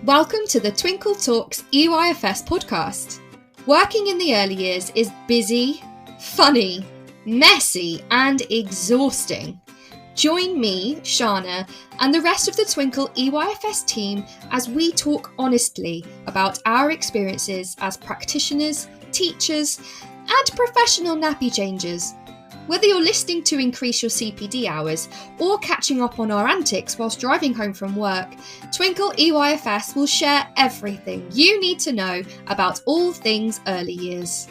Welcome to the Twinkl Talks EYFS podcast. Working in the early years is busy, funny, messy and exhausting. Join me, Shána, and the rest of the Twinkl EYFS team as we talk honestly about our experiences as practitioners, teachers and professional nappy changers. Whether you're listening to increase your CPD hours or catching up on our antics whilst driving home from work, Twinkl EYFS will share everything you need to know about all things early years.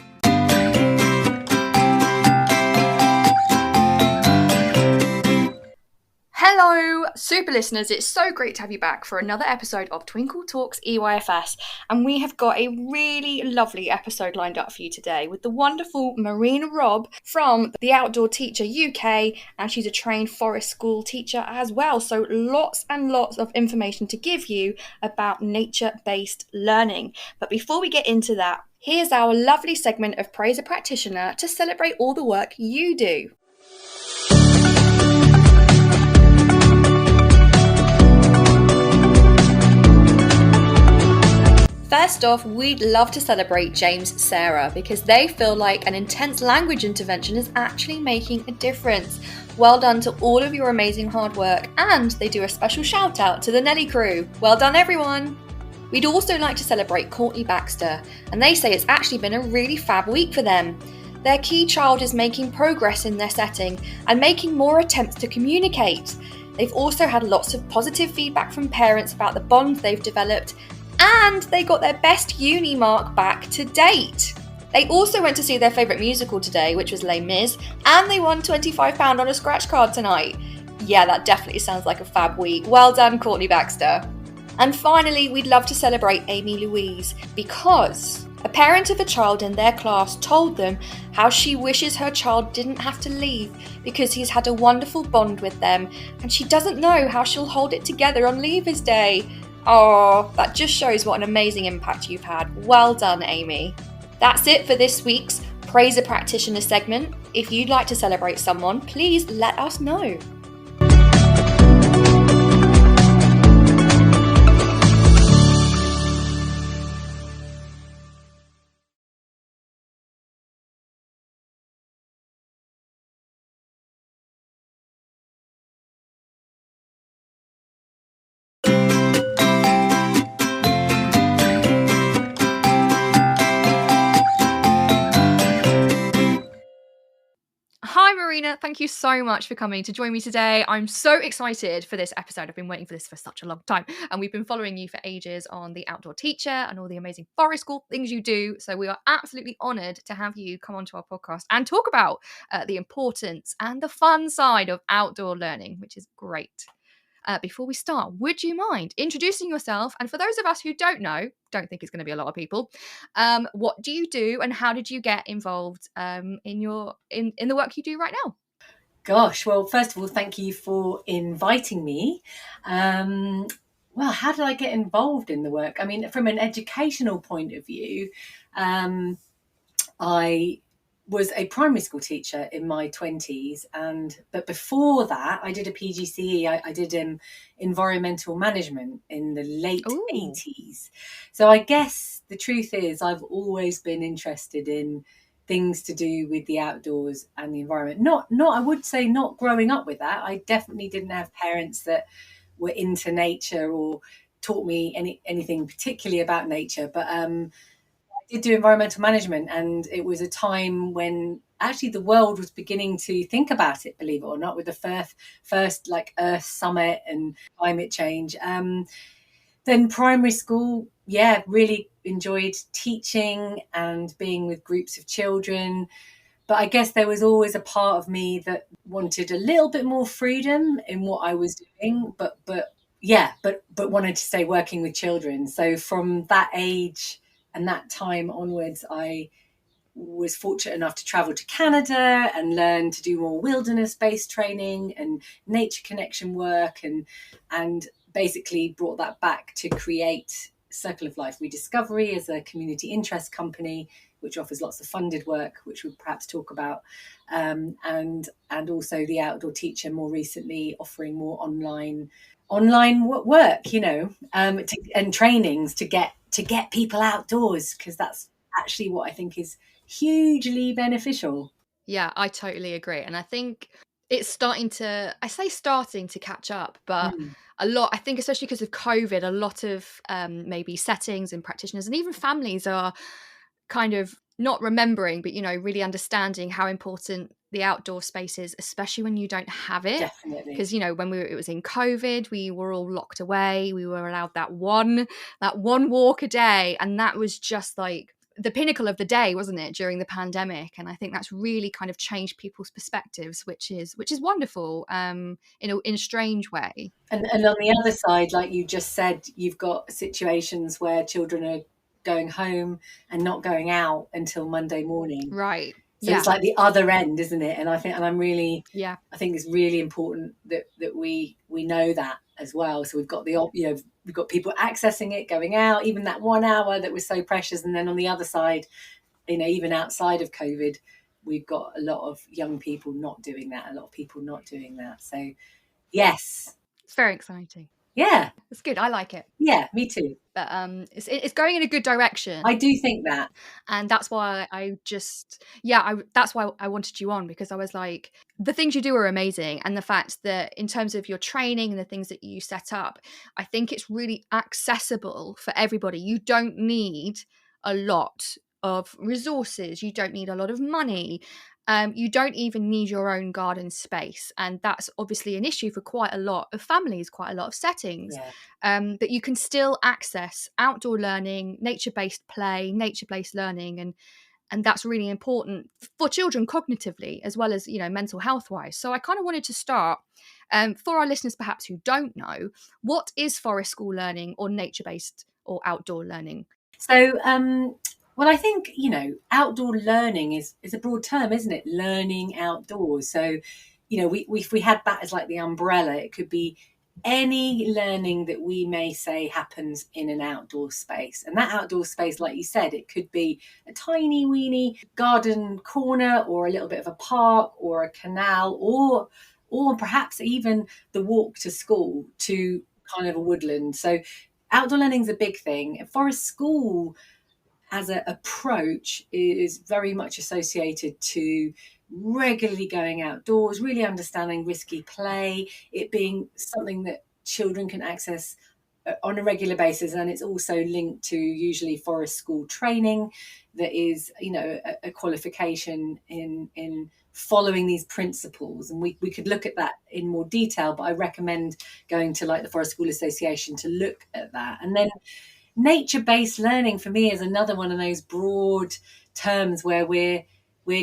Hello, super listeners. It's so great to have you back for another episode of Twinkl Talks EYFS. And we have got a really lovely episode lined up for you today with the wonderful Marina Robb from the Outdoor Teacher UK. And she's a trained forest school teacher as well. So lots and lots of information to give you about nature-based learning. But before we get into that, here's our lovely segment of Praise a Practitioner to celebrate all the work you do. First off, we'd love to celebrate James Sarah because they feel like an intense language intervention is actually making a difference. Well done to all of your amazing hard work, and they do a special shout out to the Nelly crew. Well done everyone! We'd also like to celebrate Courtney Baxter, and they say it's actually been a really fab week for them. Their key child is making progress in their setting and making more attempts to communicate. They've also had lots of positive feedback from parents about the bond they've developed, and they got their best uni mark back to date. They also went to see their favourite musical today, which was Les Mis, and they won £25 on a scratch card tonight. Yeah, that definitely sounds like a fab week. Well done, Courtney Baxter. And finally, we'd love to celebrate Amy Louise because a parent of a child in their class told them how she wishes her child didn't have to leave because he's had a wonderful bond with them and she doesn't know how she'll hold it together on Leavers Day. Oh, that just shows what an amazing impact you've had. Well done, Amy. That's it for this week's Praise a Practitioner segment. If you'd like to celebrate someone, please let us know. Hi Marina, thank you so much for coming to join me today. I'm so excited for this episode. I've been waiting for this for such a long time and we've been following you for ages on the Outdoor Teacher and all the amazing forest school things you do. So we are absolutely honoured to have you come onto our podcast and talk about the importance and the fun side of outdoor learning, which is great. Before we start, would you mind introducing yourself? And for those of us who don't think it's going to be a lot of people, what do you do and how did you get involved in the work you do right now? Gosh, well, first of all, thank you for inviting me. Well, how did I get involved in the work? I mean, from an educational point of view, I was a primary school teacher in my 20s, but before that I did a PGCE. I did environmental management in the late 80s. So I guess the truth is I've always been interested in things to do with the outdoors and the environment. Not I would say not growing up with that. I definitely didn't have parents that were into nature or taught me anything particularly about nature, but I did do environmental management, and it was a time when actually the world was beginning to think about it, believe it or not, with the first like Earth Summit and climate change. Then primary school, really enjoyed teaching and being with groups of children. But I guess there was always a part of me that wanted a little bit more freedom in what I was doing, but wanted to stay working with children. So from that age and that time onwards, I was fortunate enough to travel to Canada and learn to do more wilderness-based training and nature connection work, and basically brought that back to create Circle of Life Rediscovery as a community interest company which offers lots of funded work, which we'll perhaps talk about, and also the outdoor teacher more recently offering more online work, and trainings to get people outdoors, because that's actually what I think is hugely beneficial. Yeah, I totally agree. And I think it's starting to catch up, but a lot, I think, especially because of COVID, a lot of maybe settings and practitioners and even families are kind of not remembering, but, really understanding how important the outdoor space is, especially when you don't have it. Definitely. Because, when it was in COVID, we were all locked away. We were allowed that one walk a day. And that was just like the pinnacle of the day, wasn't it, during the pandemic? And I think that's really kind of changed people's perspectives, which is wonderful, in a strange way. And on the other side, like you just said, you've got situations where children are going home and not going out until Monday morning. Right. So it's like the other end, isn't it? And I think it's really important that we know that as well. So we've got we've got people accessing it, going out, even that 1 hour that was so precious. And then on the other side, even outside of COVID, we've got a lot of young people not doing that, So yes. It's very exciting. Yeah. It's good. I like it. Yeah, me too. But it's going in a good direction. I do think that. And that's why that's why I wanted you on, because I was like, the things you do are amazing. And the fact that in terms of your training and the things that you set up, I think it's really accessible for everybody. You don't need a lot of resources. You don't need a lot of money. You don't even need your own garden space. And that's obviously an issue for quite a lot of families, quite a lot of settings. Yeah. But you can still access outdoor learning, nature-based play, nature-based learning, and that's really important for children cognitively as well as, mental health-wise. So I kind of wanted to start, for our listeners perhaps who don't know, what is forest school learning or nature-based or outdoor learning? So, well, I think, outdoor learning is a broad term, isn't it? Learning outdoors. So, if we had that as like the umbrella, it could be any learning that we may say happens in an outdoor space. And that outdoor space, like you said, it could be a tiny weeny garden corner, or a little bit of a park, or a canal, or perhaps even the walk to school, to kind of a woodland. So outdoor learning is a big thing. Forest school as an approach is very much associated to regularly going outdoors, really understanding risky play, it being something that children can access on a regular basis. And it's also linked to usually forest school training that is, a qualification in following these principles. And we could look at that in more detail, but I recommend going to like the Forest School Association to look at that. And then nature-based learning for me is another one of those broad terms where we're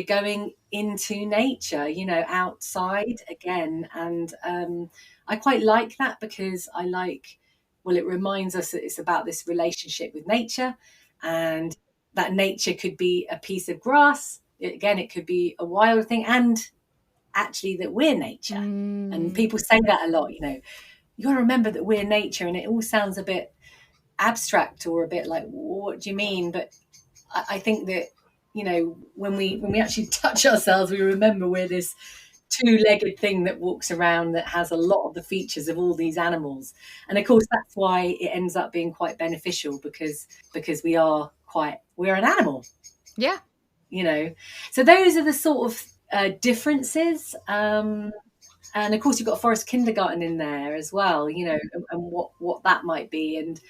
going into nature, outside again. And I quite like that, because it reminds us that it's about this relationship with nature, and that nature could be a piece of grass. Again, it could be a wild thing, and actually that we're nature. And people say that a lot, you got to remember that we're nature, and it all sounds a bit abstract or a bit like, what do you mean? But I think that, when we actually touch ourselves, we remember we're this two-legged thing that walks around, that has a lot of the features of all these animals. And of course that's why it ends up being quite beneficial, because we're an animal. Yeah. So those are the sort of differences. And of course you've got forest kindergarten in there as well, and what that might be. And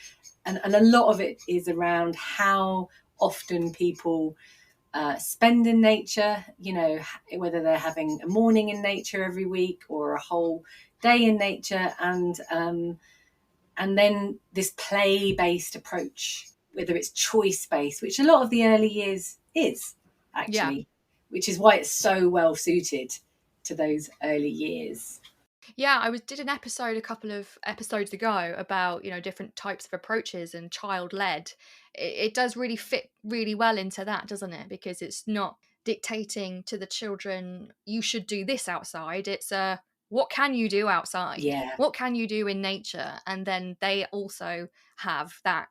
a lot of it is around how often people spend in nature, whether they're having a morning in nature every week or a whole day in nature. And then this play-based approach, whether it's choice-based, which a lot of the early years is actually, which is why it's so well suited to those early years. Yeah, I did an episode a couple of episodes ago about, different types of approaches and child-led. It does really fit really well into that, doesn't it? Because it's not dictating to the children, you should do this outside. It's what can you do outside? Yeah. What can you do in nature? And then they also have that,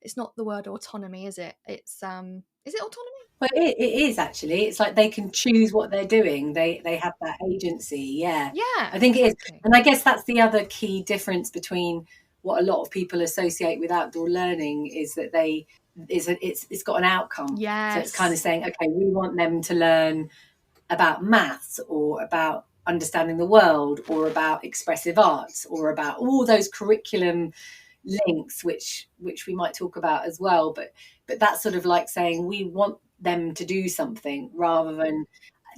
it's not the word autonomy, is it? It's, is it autonomy? Well, it is actually. It's like they can choose what they're doing. They have that agency. Yeah, Yeah, I think it is. exactly. And I guess that's the other key difference between what a lot of people associate with outdoor learning is that it's got an outcome. So it's kind of Yes. saying, okay, we want them to learn about maths or about understanding the world or about expressive arts or about all those curriculum links which we might talk about as well, but that's sort of like saying we want them to do something rather than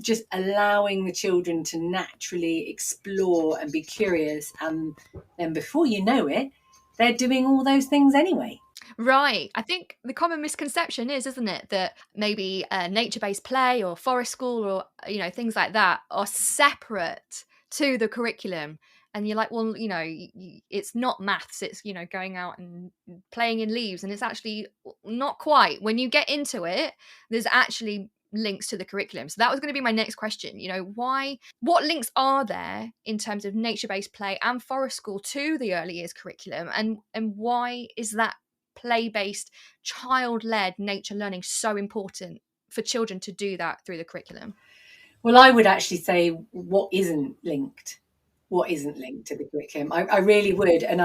just allowing the children to naturally explore and be curious, and then before you know it they're doing all those things anyway. Right. I think the common misconception is, isn't it, that maybe nature-based play or forest school or things like that are separate to the curriculum. And you're like, well, it's not maths. It's going out and playing in leaves, and it's actually not quite. When you get into it, there's actually links to the curriculum. So that was going to be my next question. What links are there in terms of nature-based play and forest school to the early years curriculum, and why is that play-based, child-led nature learning so important for children to do that through the curriculum? Well, I would actually say what isn't linked to the curriculum. I really would, and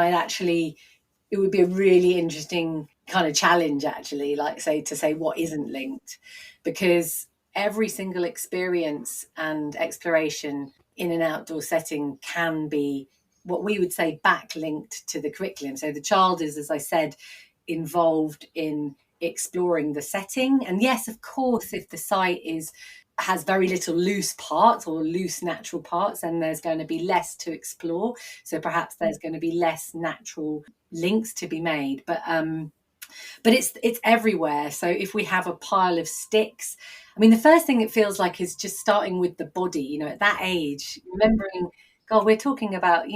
it would be a really interesting kind of challenge, actually, like to say what isn't linked, because every single experience and exploration in an outdoor setting can be what we would say backlinked to the curriculum. So the child is, as I said, involved in exploring the setting. And yes, of course, if the site has very little loose parts or loose natural parts, and there's going to be less to explore. So perhaps there's going to be less natural links to be made. But it's everywhere. So if we have a pile of sticks, I mean, the first thing it feels like is just starting with the body, at that age, remembering, God, we're talking about,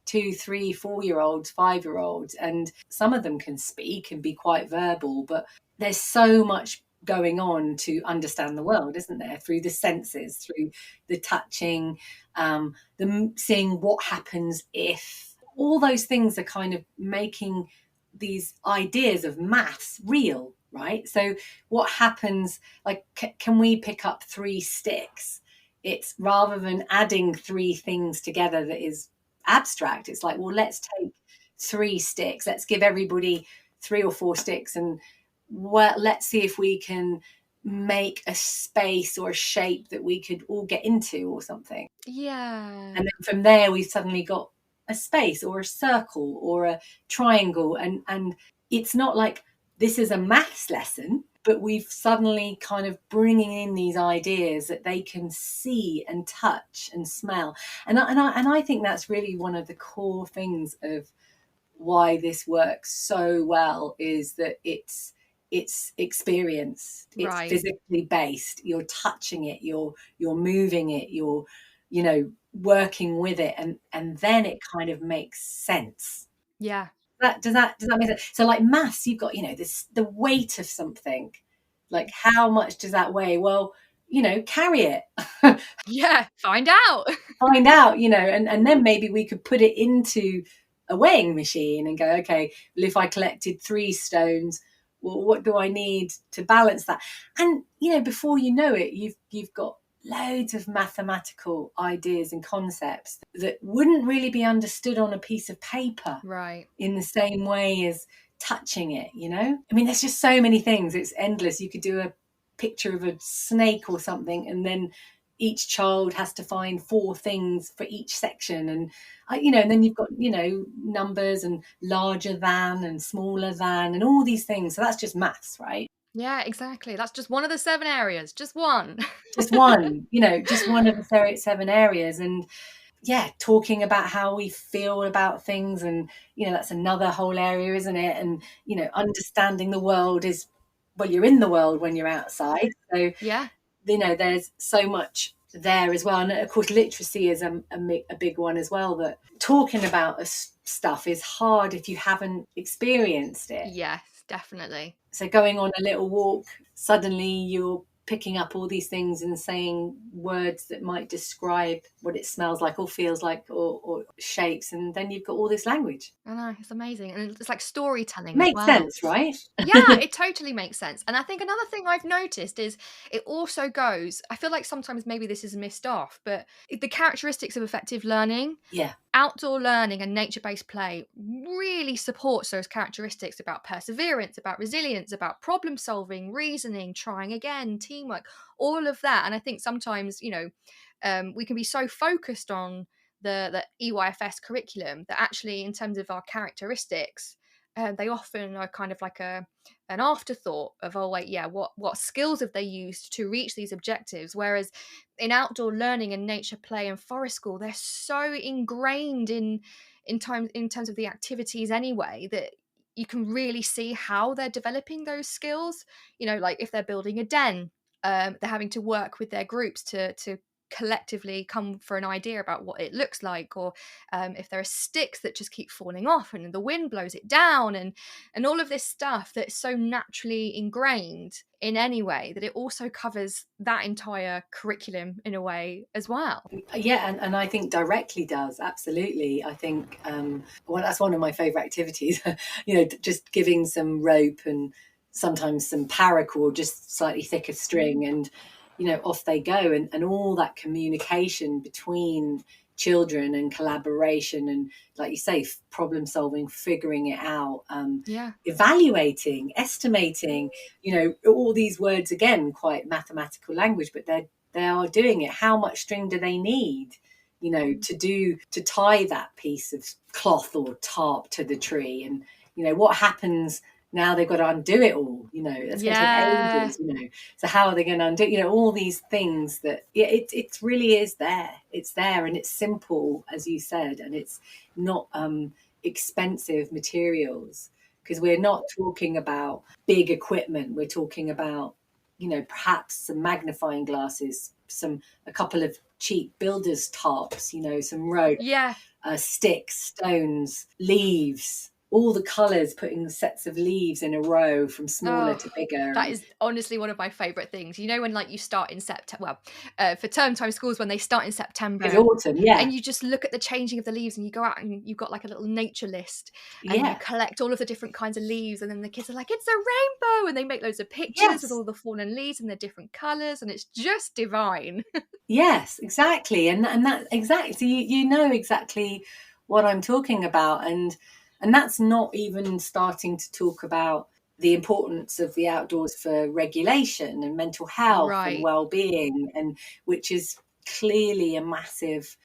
2, 3, 4-year-olds, 5-year-olds, and some of them can speak and be quite verbal, but there's so much going on to understand the world, isn't there? Through the senses, through the touching, the seeing what happens if. All those things are kind of making these ideas of maths real, right? So what happens, like, can we pick up 3 sticks? It's rather than adding 3 things together that is abstract. It's like, well, let's take 3 sticks. Let's give everybody 3 or 4 sticks, and let's see if we can make a space or a shape that we could all get into or something. Yeah. And then from there, we've suddenly got a space or a circle or a triangle. And it's not like this is a maths lesson, but we've suddenly kind of bringing in these ideas that they can see and touch and smell. And I think that's really one of the core things of why this works so well, is that it's experience, it's Right. physically based. You're touching it, you're moving it, you're working with it, and then it kind of makes sense. Yeah. Does that make sense? So like maths, you've got this, the weight of something, like how much does that weigh? Well, carry it. Yeah, find out. Find out, and then maybe we could put it into a weighing machine and go, okay, well, if I collected 3 stones, well, what do I need to balance that? And before you know it, you've got loads of mathematical ideas and concepts that wouldn't really be understood on a piece of paper, Right. in the same way as touching it. I mean, there's just so many things. It's endless. You could do a picture of a snake or something, and then each child has to find 4 things for each section, and and then you've got numbers and larger than and smaller than and all these things. So that's just maths, right? Yeah, exactly. That's just one of the 7 areas. Just one. Just one, just one of the 7 areas. And yeah, talking about how we feel about things, and that's another whole area, isn't it? And understanding the world is, well, you're in the world when you're outside, so Yeah. there's so much there as well. And of course, literacy is a big one as well, that talking about stuff is hard if you haven't experienced it. Yes, definitely. So going on a little walk, suddenly you're picking up all these things and saying words that might describe what it smells like or feels like, or shapes, and then you've got all this language. I know, it's amazing. And it's like storytelling as Makes well. sense, right? Yeah, it totally makes sense. And I think another thing I've noticed is it also goes, I feel like sometimes maybe this is missed off, but the characteristics of effective learning, Yeah. outdoor learning and nature-based play really supports those characteristics about perseverance, about resilience, about problem solving, reasoning, trying again, teamwork, all of that. And I think sometimes, we can be so focused on the EYFS curriculum that actually, in terms of our characteristics, they often are kind of like an afterthought of, oh wait, yeah, what skills have they used to reach these objectives? Whereas in outdoor learning and nature play and forest school, they're so ingrained in terms of the activities anyway, that you can really see how they're developing those skills. Like if they're building a den, they're having to work with their groups to collectively come for an idea about what it looks like, or if there are sticks that just keep falling off and the wind blows it down, and all of this stuff that's so naturally ingrained in any way that it also covers that entire curriculum in a way as well. Yeah, and I think directly does, absolutely. I think that's one of my favorite activities. Just giving some rope and sometimes some paracord, just slightly thicker string, and off they go, and all that communication between children and collaboration, and like you say, problem solving, figuring it out, evaluating, estimating, all these words, again, quite mathematical language, but they are doing it. How much string do they need, to tie that piece of cloth or tarp to the tree? And what happens now? They've got to undo it all, it's going to take ages, so how are they going to undo, all these things that, it really is there. It's there, and it's simple, as you said, and it's not expensive materials, because we're not talking about big equipment. We're talking about, perhaps some magnifying glasses, a couple of cheap builders tarps, some rope, sticks, stones, leaves, all the colours, putting sets of leaves in a row from smaller to bigger. That is honestly one of my favourite things. When like you start in September, for term time schools, when they start in September, it's autumn, and you just look at the changing of the leaves, and you go out and you've got like a little nature list, and you collect all of the different kinds of leaves, and then the kids are like, it's a rainbow, and they make loads of pictures with all the fallen leaves and the different colours, and it's just divine. Yes, exactly. And that exactly, so you know exactly what I'm talking about, and that's not even starting to talk about the importance of the outdoors for regulation and mental health and well-being, and which is clearly a massive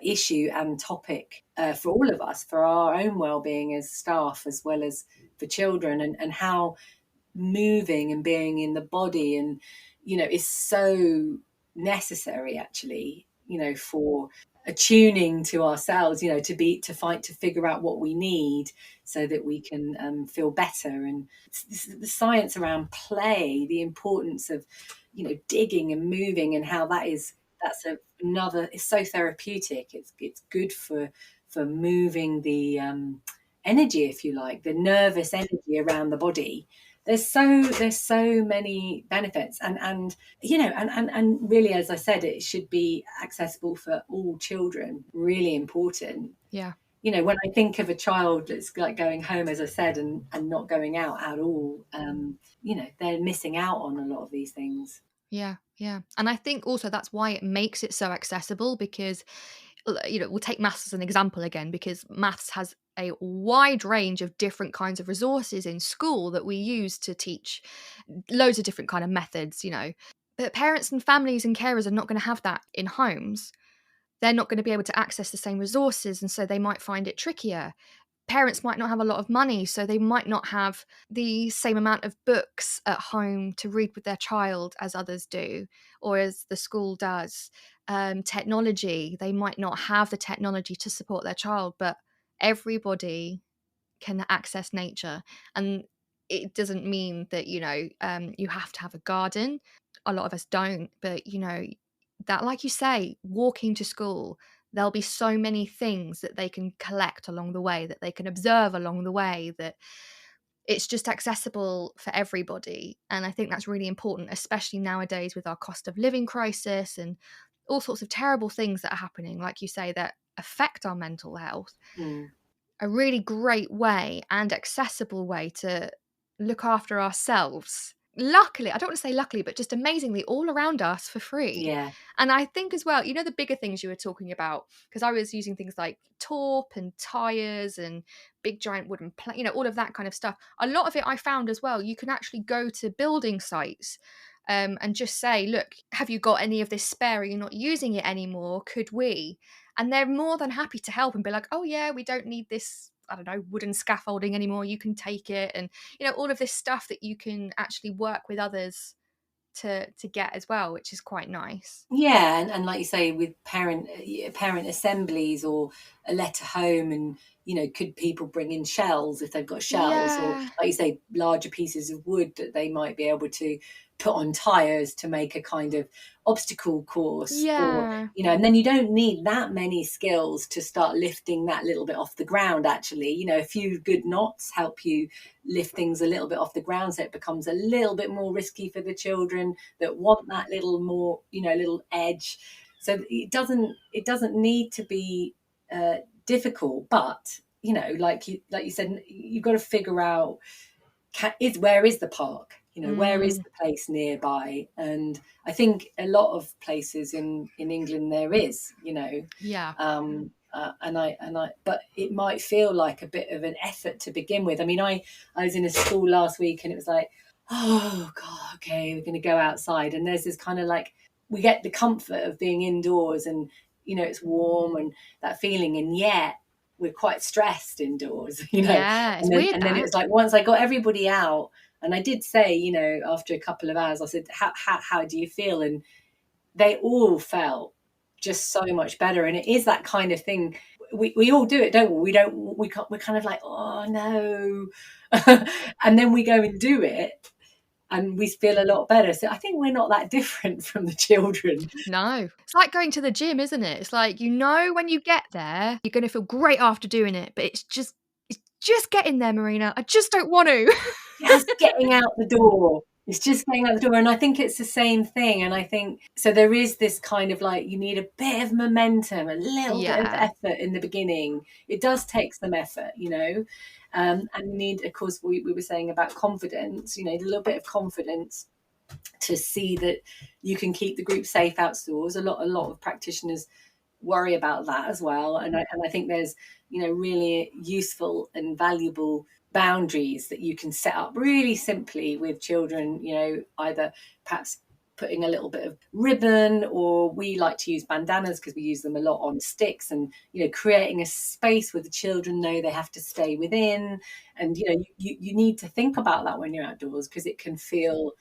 issue and topic for all of us, for our own well-being as staff as well as for children, and how moving and being in the body and is so necessary, actually, for attuning to ourselves, to fight, to figure out what we need so that we can feel better. And the science around play, the importance of digging and moving, and how that's it's so therapeutic. It's good for moving the energy, if you like, the nervous energy around the body. There's so many benefits, and really, as I said, it should be accessible for all children. Really important. Yeah. When I think of a child that's like going home, as I said, and not going out at all, they're missing out on a lot of these things. Yeah. And I think also that's why it makes it so accessible, because we'll take maths as an example again, because maths has a wide range of different kinds of resources in school that we use to teach loads of different kind of methods, but parents and families and carers are not going to have that in homes. They're not going to be able to access the same resources, and so they might find it trickier. Parents might not have a lot of money, so they might not have the same amount of books at home to read with their child as others do, or as the school does. Technology, they might not have the technology to support their child, but everybody can access nature. And it doesn't mean that, you have to have a garden. A lot of us don't, but, that, like you say, walking to school, there'll be so many things that they can collect along the way, that they can observe along the way, that it's just accessible for everybody. And I think that's really important, especially nowadays with our cost of living crisis and all sorts of terrible things that are happening, like you say, that affect our mental health. A really great way and accessible way to look after ourselves. Luckily, I don't want to say luckily, but just amazingly all around us for free. Yeah. And I think as well, the bigger things you were talking about, because I was using things like torp and tires and big giant wooden all of that kind of stuff. A lot of it I found as well, you can actually go to building sites and just say, look, have you got any of this spare? Are you not using it anymore? Could we? And they're more than happy to help and be like, oh yeah, we don't need this, I don't know, wooden scaffolding anymore. You can take it. And, all of this stuff that you can actually work with others to get as well, which is quite nice. Yeah, and like you say, with parent assemblies or a letter home, and could people bring in shells if they've got shells, or like you say, larger pieces of wood that they might be able to put on tires to make a kind of obstacle course, or and then you don't need that many skills to start lifting that little bit off the ground. Actually, a few good knots help you lift things a little bit off the ground, so it becomes a little bit more risky for the children that want that little more little edge. So it doesn't need to be difficult, but like you said, you've got to figure out where is the park, where is the place nearby. And I think a lot of places in England there is, but it might feel like a bit of an effort to begin with. I mean, I was in a school last week and it was like, oh God, okay, we're going to go outside. And there's this kind of like, we get the comfort of being indoors and, it's warm and that feeling. And yet we're quite stressed indoors, Yeah, it's weird. And then it was like, once I got everybody out, and I did say, after a couple of hours, I said, how do you feel? And they all felt just so much better. And it is that kind of thing. We all do it, don't we? We're kind of like, oh no. And then we go and do it and we feel a lot better. So I think we're not that different from the children. No. It's like going to the gym, isn't it? It's like, when you get there, you're going to feel great after doing it, but it's just getting there, Marina. I just don't want to. Just getting out the door. It's just getting out the door. And I think it's the same thing. And I think, so there is this kind of like, you need a bit of momentum, a little bit of effort in the beginning. It does take some effort, and you need, of course, we were saying about confidence, a little bit of confidence to see that you can keep the group safe outdoors. A lot of practitioners worry about that as well. And I think there's, really useful and valuable boundaries that you can set up really simply with children, either perhaps putting a little bit of ribbon, or we like to use bandanas because we use them a lot on sticks, and creating a space where the children know they have to stay within. And you need to think about that when you're outdoors, because it can feel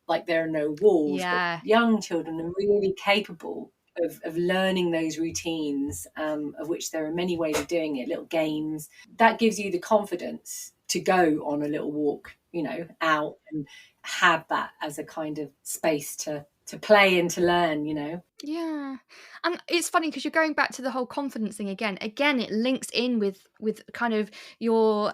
like there are no walls. But young children are really capable of learning those routines, of which there are many ways of doing it, little games. That gives you the confidence to go on a little walk, out and have that as a kind of space to play and to learn, Yeah. And it's funny because you're going back to the whole confidence thing again. It links in with kind of your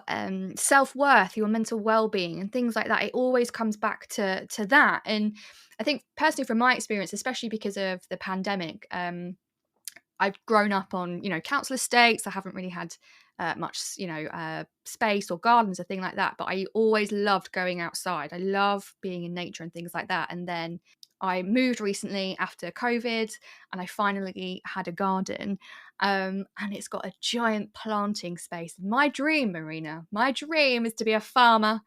self-worth, your mental well-being and things like that. It always comes back to that. And I think personally from my experience, especially because of the pandemic, I've grown up on, council estates. I haven't really had much, space or gardens or thing like that. But I always loved going outside. I love being in nature and things like that. And then I moved recently after COVID and I finally had a garden, and it's got a giant planting space. My dream, Marina, is to be a farmer,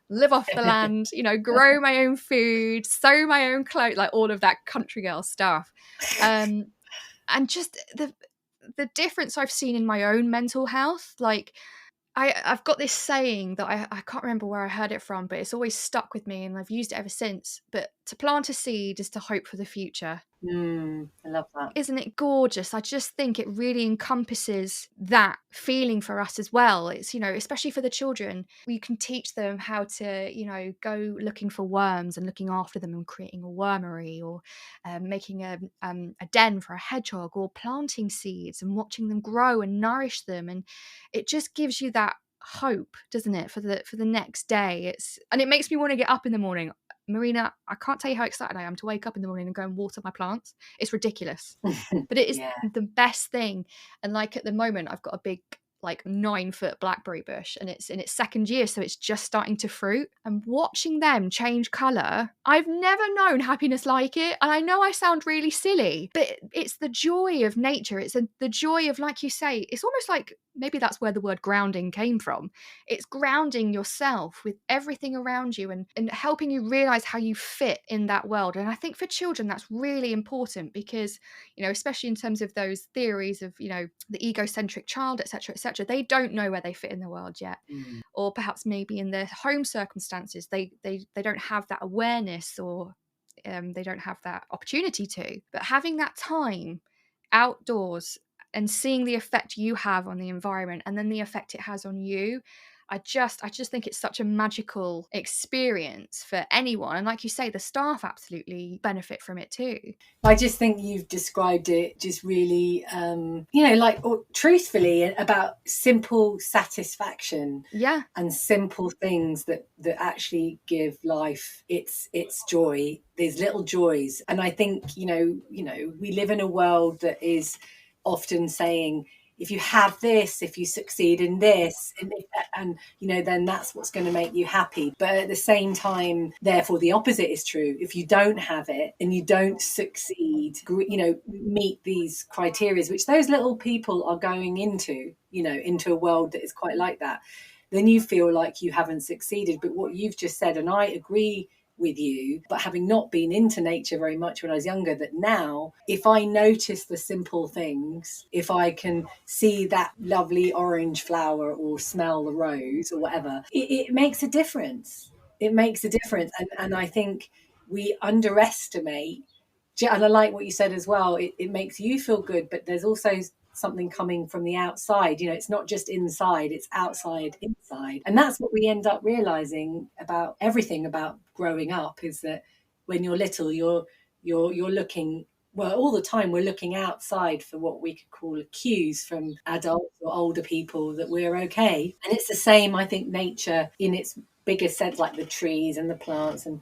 live off the land, grow my own food, sew my own clothes, like all of that country girl stuff. And just the difference I've seen in my own mental health, like I've got this saying that I can't remember where I heard it from, but it's always stuck with me and I've used it ever since. But to plant a seed is to hope for the future. I love that. Isn't it gorgeous? I just think it really encompasses that feeling for us as well. It's, especially for the children, we can teach them how to, go looking for worms and looking after them and creating a wormery, or making a den for a hedgehog, or planting seeds and watching them grow and nourish them. And it just gives you that hope, doesn't it, for the next day. And it makes me want to get up in the morning. Marina, I can't tell you how excited I am to wake up in the morning and go and water my plants. It's ridiculous. But it is the best thing. And like at the moment, I've got a big, like 9-foot blackberry bush, and it's in its second year, so it's just starting to fruit. And watching them change colour, I've never known happiness like it. And I know I sound really silly, but it's the joy of nature. It's the joy of, like you say, it's almost like, maybe that's where the word grounding came from. It's grounding yourself with everything around you and helping you realise how you fit in that world. And I think for children, that's really important because, you know, especially in terms of those theories of, you know, the egocentric child, etc., etc., they don't know where they fit in the world yet. Or perhaps maybe in their home circumstances, they don't have that awareness, or they don't have that opportunity to. But having that time outdoors and seeing the effect you have on the environment and then the effect it has on you, I just think it's such a magical experience for anyone. And like you say, the staff absolutely benefit from it too. I just think you've described it just really, truthfully, about simple satisfaction. Yeah. And simple things that actually give life its joy. There's little joys. And I think, we live in a world that is often saying, if you have this, if you succeed in this, and then that's what's going to make you happy. But at the same time, therefore, the opposite is true. If you don't have it and you don't succeed, meet these criteria, which those little people are going into a world that is quite like that, then you feel like you haven't succeeded. But what you've just said, and I agree with you, but having not been into nature very much when I was younger, that now if I notice the simple things, if I can see that lovely orange flower or smell the rose or whatever, it makes a difference. It makes a difference. And I think we underestimate, and I like what you said as well, it makes you feel good, but there's also something coming from the outside. It's not just inside, it's outside, inside. And that's what we end up realizing about everything about growing up, is that when you're little, you're looking, well, all the time we're looking outside for what we could call cues from adults or older people that we're okay. And it's the same, I think, nature in its biggest sense, like the trees and the plants, and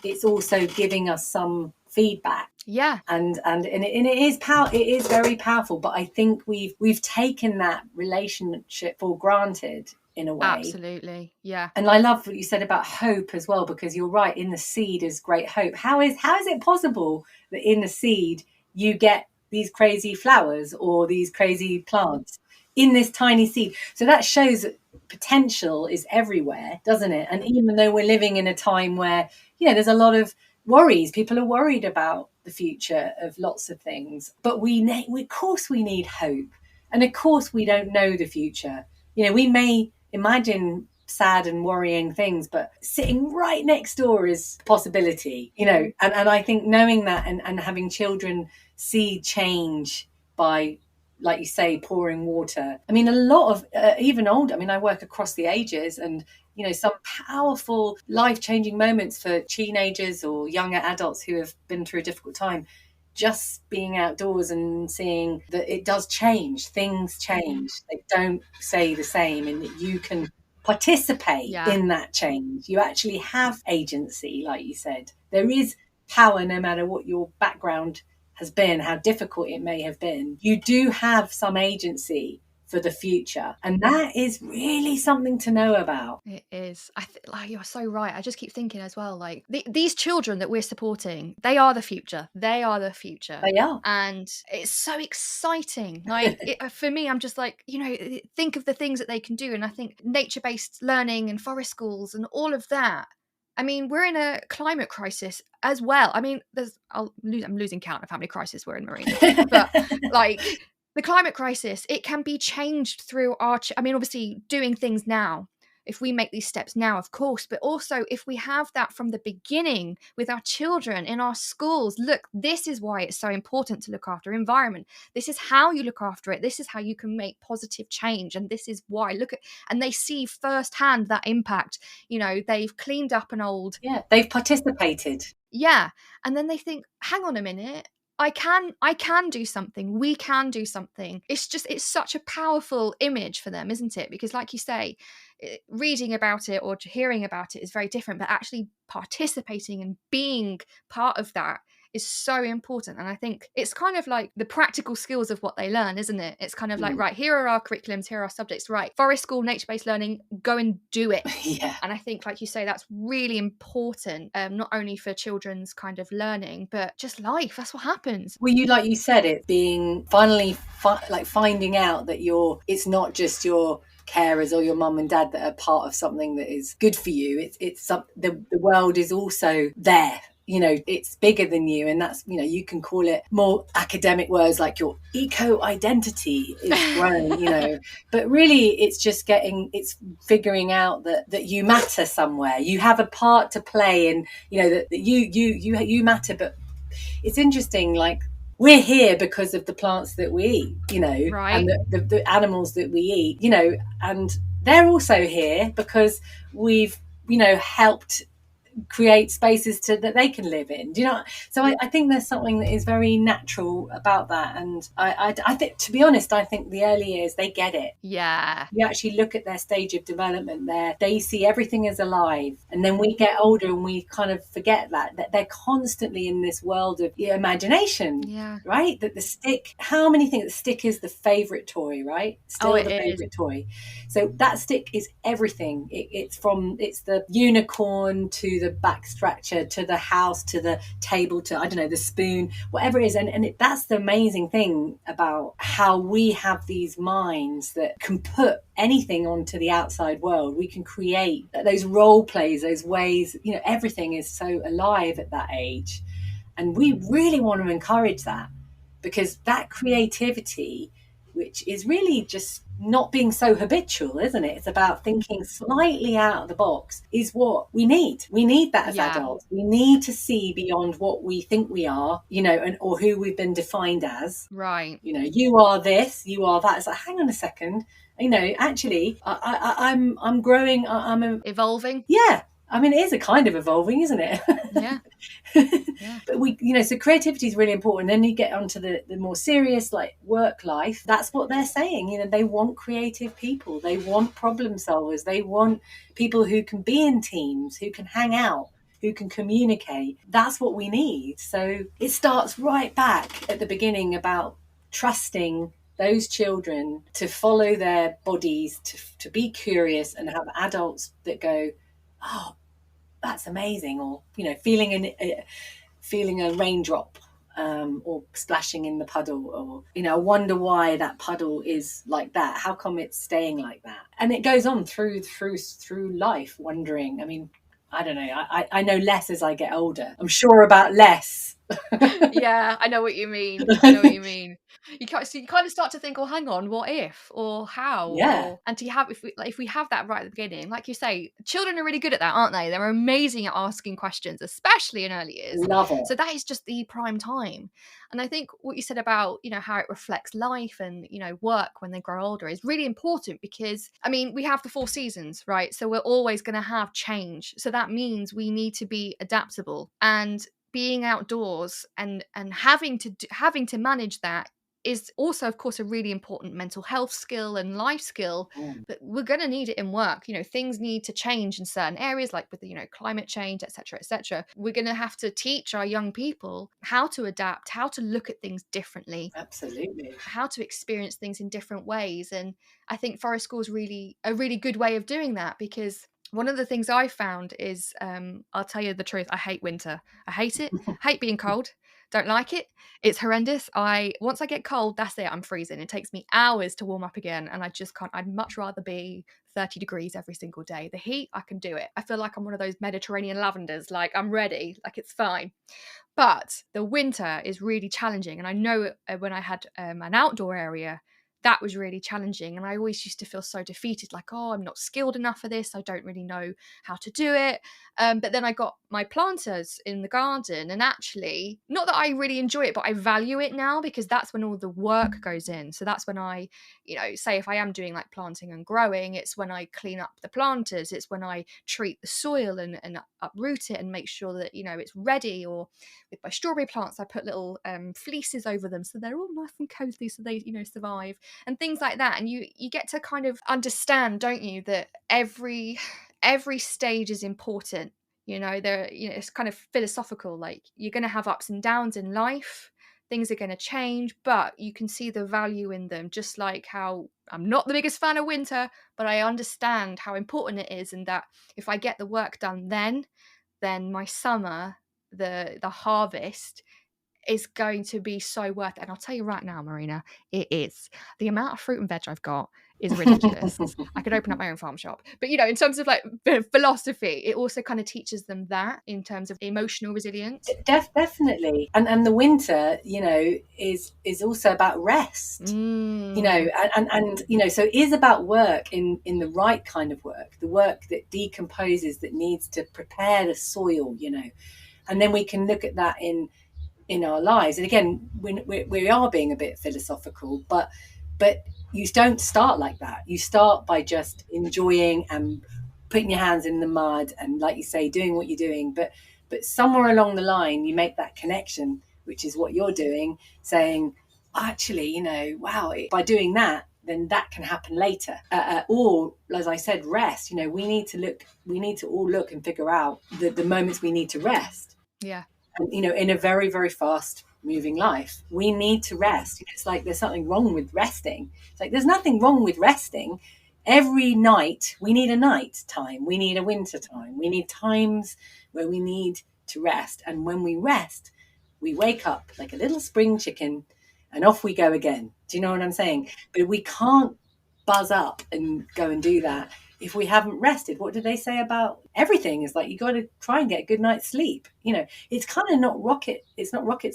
it's also giving us some feedback. Yeah. And it is very powerful, but I think we've taken that relationship for granted in a way. Absolutely. Yeah. And I love what you said about hope as well, because you're right, in the seed is great hope. How is it possible that in the seed you get these crazy flowers or these crazy plants in this tiny seed? So that shows that potential is everywhere, doesn't it? And even though we're living in a time where, there's a lot of worries, people are worried about the future of lots of things, but of course we need hope, and of course we don't know the future. We may imagine sad and worrying things, but sitting right next door is a possibility. And I think knowing that and having children see change by, like you say, pouring water. I mean, a lot of even older, I work across the ages, and some powerful life-changing moments for teenagers or younger adults who have been through a difficult time. Just being outdoors and seeing that it does change. Things change. They don't stay the same, and that you can participate in that change. You actually have agency, like you said. There is power no matter what your background has been, how difficult it may have been. You do have some agency for the future, and that is really something to know about. It is. You're so right. I just keep thinking as well, like these children that we're supporting, they are the future. They are, and it's so exciting. Like for me, I'm just like, think of the things that they can do, and I think nature-based learning and forest schools and all of that. We're in a climate crisis as well. I'm losing count of how many crises we're in, Marina. But the climate crisis, it can be changed through obviously doing things now. If we make these steps now, of course, but also if we have that from the beginning with our children in our schools, look, this is why it's so important to look after environment. This is how you look after it. This is how you can make positive change. And this is why, and they see firsthand that impact. They've cleaned up an old. Yeah, they've participated. Yeah. And then they think, hang on a minute. I can do something. We can do something. It's such a powerful image for them, isn't it? Because like you say, reading about it or hearing about it is very different, but actually participating and being part of that is so important. And I think it's kind of like the practical skills of what they learn, isn't it? It's kind of like, right, here are our curriculums, here are our subjects, right, forest school, nature-based learning, go and do it. Yeah. And I think, like you say, that's really important, not only for children's kind of learning, but just life. That's what happens. Well, like you said, it being finally like finding out that it's not just your carers or your mum and dad that are part of something that is good for you. The world is also there. It's bigger than you, and that's, you can call it more academic words like your eco identity is growing, but really it's just it's figuring out that you matter somewhere. You have a part to play, and that you matter. But it's interesting, like, we're here because of the plants that we eat, right, and the animals that we eat, and they're also here because we've, helped create spaces that they can live in. Do you know? So I think there's something that is very natural about that. And I think, to be honest, I think the early years, they get it. Yeah. You actually look at their stage of development there, they see everything as alive. And then we get older and we kind of forget that they're constantly in this world of imagination. Yeah. Right? That the stick, how many think the stick is the favorite toy, right? Still the favorite toy. So that stick is everything. It's the unicorn to the back scratcher to the house to the table to, I don't know, the spoon, whatever it is. And that's the amazing thing about how we have these minds that can put anything onto the outside world. We can create those role plays, those ways, everything is so alive at that age. And we really want to encourage that, because that creativity, which is really just not being so habitual, isn't it? It's about thinking slightly out of the box, is what we need. We need that as adults. We need to see beyond what we think we are, or who we've been defined as. Right. You are this, you are that. It's like, hang on a second. Actually, I'm growing. I'm evolving. Yeah. I mean, it is a kind of evolving, isn't it? Yeah. Yeah. But so creativity is really important. Then you get onto the more serious, like, work life. That's what they're saying. They want creative people. They want problem solvers. They want people who can be in teams, who can hang out, who can communicate. That's what we need. So it starts right back at the beginning about trusting those children to follow their bodies, to be curious, and have adults that go, oh, that's amazing, or feeling a raindrop, or splashing in the puddle, or I wonder why that puddle is like that. How come it's staying like that? And it goes on through life, wondering. I mean, I don't know. I know less as I get older. I'm sure about less. Yeah, I know what you mean. You kind of start to think, oh, hang on, what if, or how? Yeah. And if we have that right at the beginning, like you say, children are really good at that, aren't they? They're amazing at asking questions, especially in early years. Love it. So that is just the prime time. And I think what you said about, how it reflects life and, work when they grow older is really important, because, I mean, we have the 4 seasons, right? So we're always going to have change. So that means we need to be adaptable, and being outdoors and having to manage that is also, of course, a really important mental health skill and life skill. But we're going to need it in work. Things need to change in certain areas, like with the climate change, etc. We're going to have to teach our young people how to adapt, how to look at things differently. Absolutely. How to experience things in different ways. And I think forest school is a really good way of doing that, because one of the things I found is, I'll tell you the truth, I hate winter. I hate it. Hate being cold. Don't like it. It's horrendous. Once I get cold, that's it. I'm freezing. It takes me hours to warm up again, and I just can't. I'd much rather be 30 degrees every single day. The heat, I can do it. I feel like I'm one of those Mediterranean lavenders. Like, I'm ready. Like, it's fine. But the winter is really challenging. And I know when I had an outdoor area, that was really challenging. And I always used to feel so defeated, like, oh, I'm not skilled enough for this. I don't really know how to do it. But then I got my planters in the garden, and actually, not that I really enjoy it, but I value it now, because that's when all the work goes in. So that's when I, say if I am doing like planting and growing, it's when I clean up the planters, it's when I treat the soil and uproot it and make sure that, it's ready. Or with my strawberry plants, I put little fleeces over them so they're all nice and cozy, so they, survive, and things like that. And you get to kind of understand, don't you, that every stage is important. It's kind of philosophical, like you're going to have ups and downs in life, things are going to change, but you can see the value in them. Just like how I'm not the biggest fan of winter, but I understand how important it is, and that if I get the work done then my summer, the harvest, is going to be so worth it. And I'll tell you right now, Marina, it is. The amount of fruit and veg I've got is ridiculous. I could open up my own farm shop. But, in terms of like philosophy, it also kind of teaches them that in terms of emotional resilience. Definitely. And the winter, is also about rest. And so it is about work in the right kind of work, the work that decomposes, that needs to prepare the soil, and then we can look at that in our lives. And again, we are being a bit philosophical, but you don't start like that. You start by just enjoying and putting your hands in the mud and, like you say, doing what you're doing. But somewhere along the line, you make that connection, which is what you're doing, saying, actually, wow, by doing that, then that can happen later. Or, as I said, rest. We need to all look and figure out the moments we need to rest. Yeah. And, in a very, very fast moving life, we need to rest. It's like there's something wrong with resting. It's like there's nothing wrong with resting. Every night we need a night time. We need a winter time. We need times where we need to rest. And when we rest, we wake up like a little spring chicken and off we go again. Do you know what I'm saying? But we can't buzz up and go and do that if we haven't rested. What do they say about everything? Is like, you got to try and get a good night's sleep. It's kind of not rocket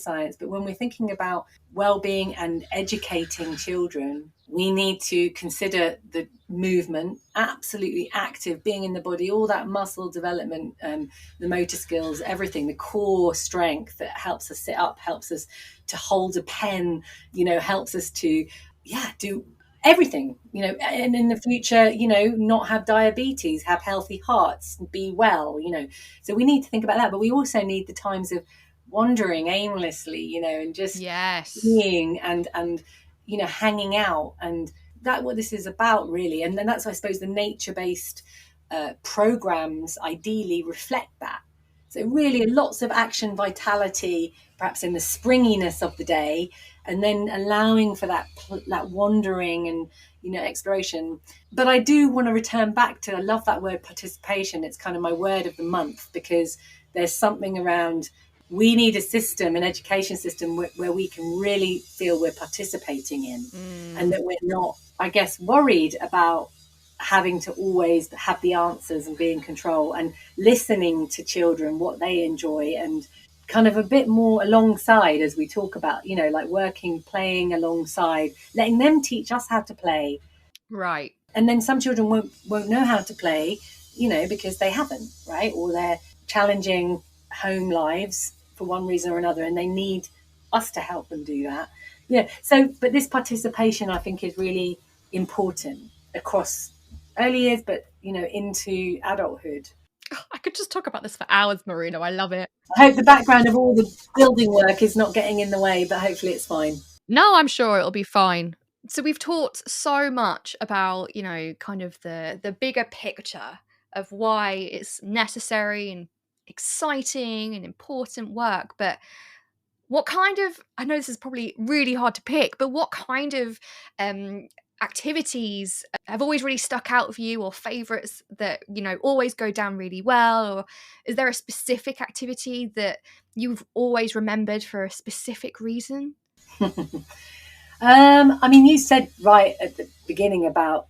science, but when we're thinking about well-being and educating children, we need to consider the movement, absolutely active, being in the body, all that muscle development, the motor skills, everything, the core strength that helps us sit up, helps us to hold a pen, helps us to, do everything, and in the future, not have diabetes, have healthy hearts, be well, so we need to think about that. But we also need the times of wandering aimlessly, and just being and hanging out. And that's what this is about, really. And then that's, I suppose, the nature-based programs ideally reflect that. So really lots of action, vitality, perhaps in the springiness of the day, and then allowing for that wandering and, exploration. But I do want to return back to, I love that word participation. It's kind of my word of the month, because there's something around, we need a system, an education system where we can really feel we're participating in, and that we're not, I guess, worried about having to always have the answers and be in control, and listening to children, what they enjoy, and kind of a bit more alongside, as we talk about, like working, playing alongside, letting them teach us how to play. Right. And then some children won't know how to play, because they haven't, right? Or they're challenging home lives for one reason or another, and they need us to help them do that. So, but this participation, I think, is really important across early years, but, into adulthood. I could just talk about this for hours, Marina. I love it. I hope the background of all the building work is not getting in the way, but hopefully it's fine. No, I'm sure it'll be fine. So we've talked so much about, kind of the bigger picture of why it's necessary and exciting and important work. But what kind of, I know this is probably really hard to pick, but what kind of activities have always really stuck out for you, or favorites that always go down really well? Or is there a specific activity that you've always remembered for a specific reason? I mean, you said right at the beginning about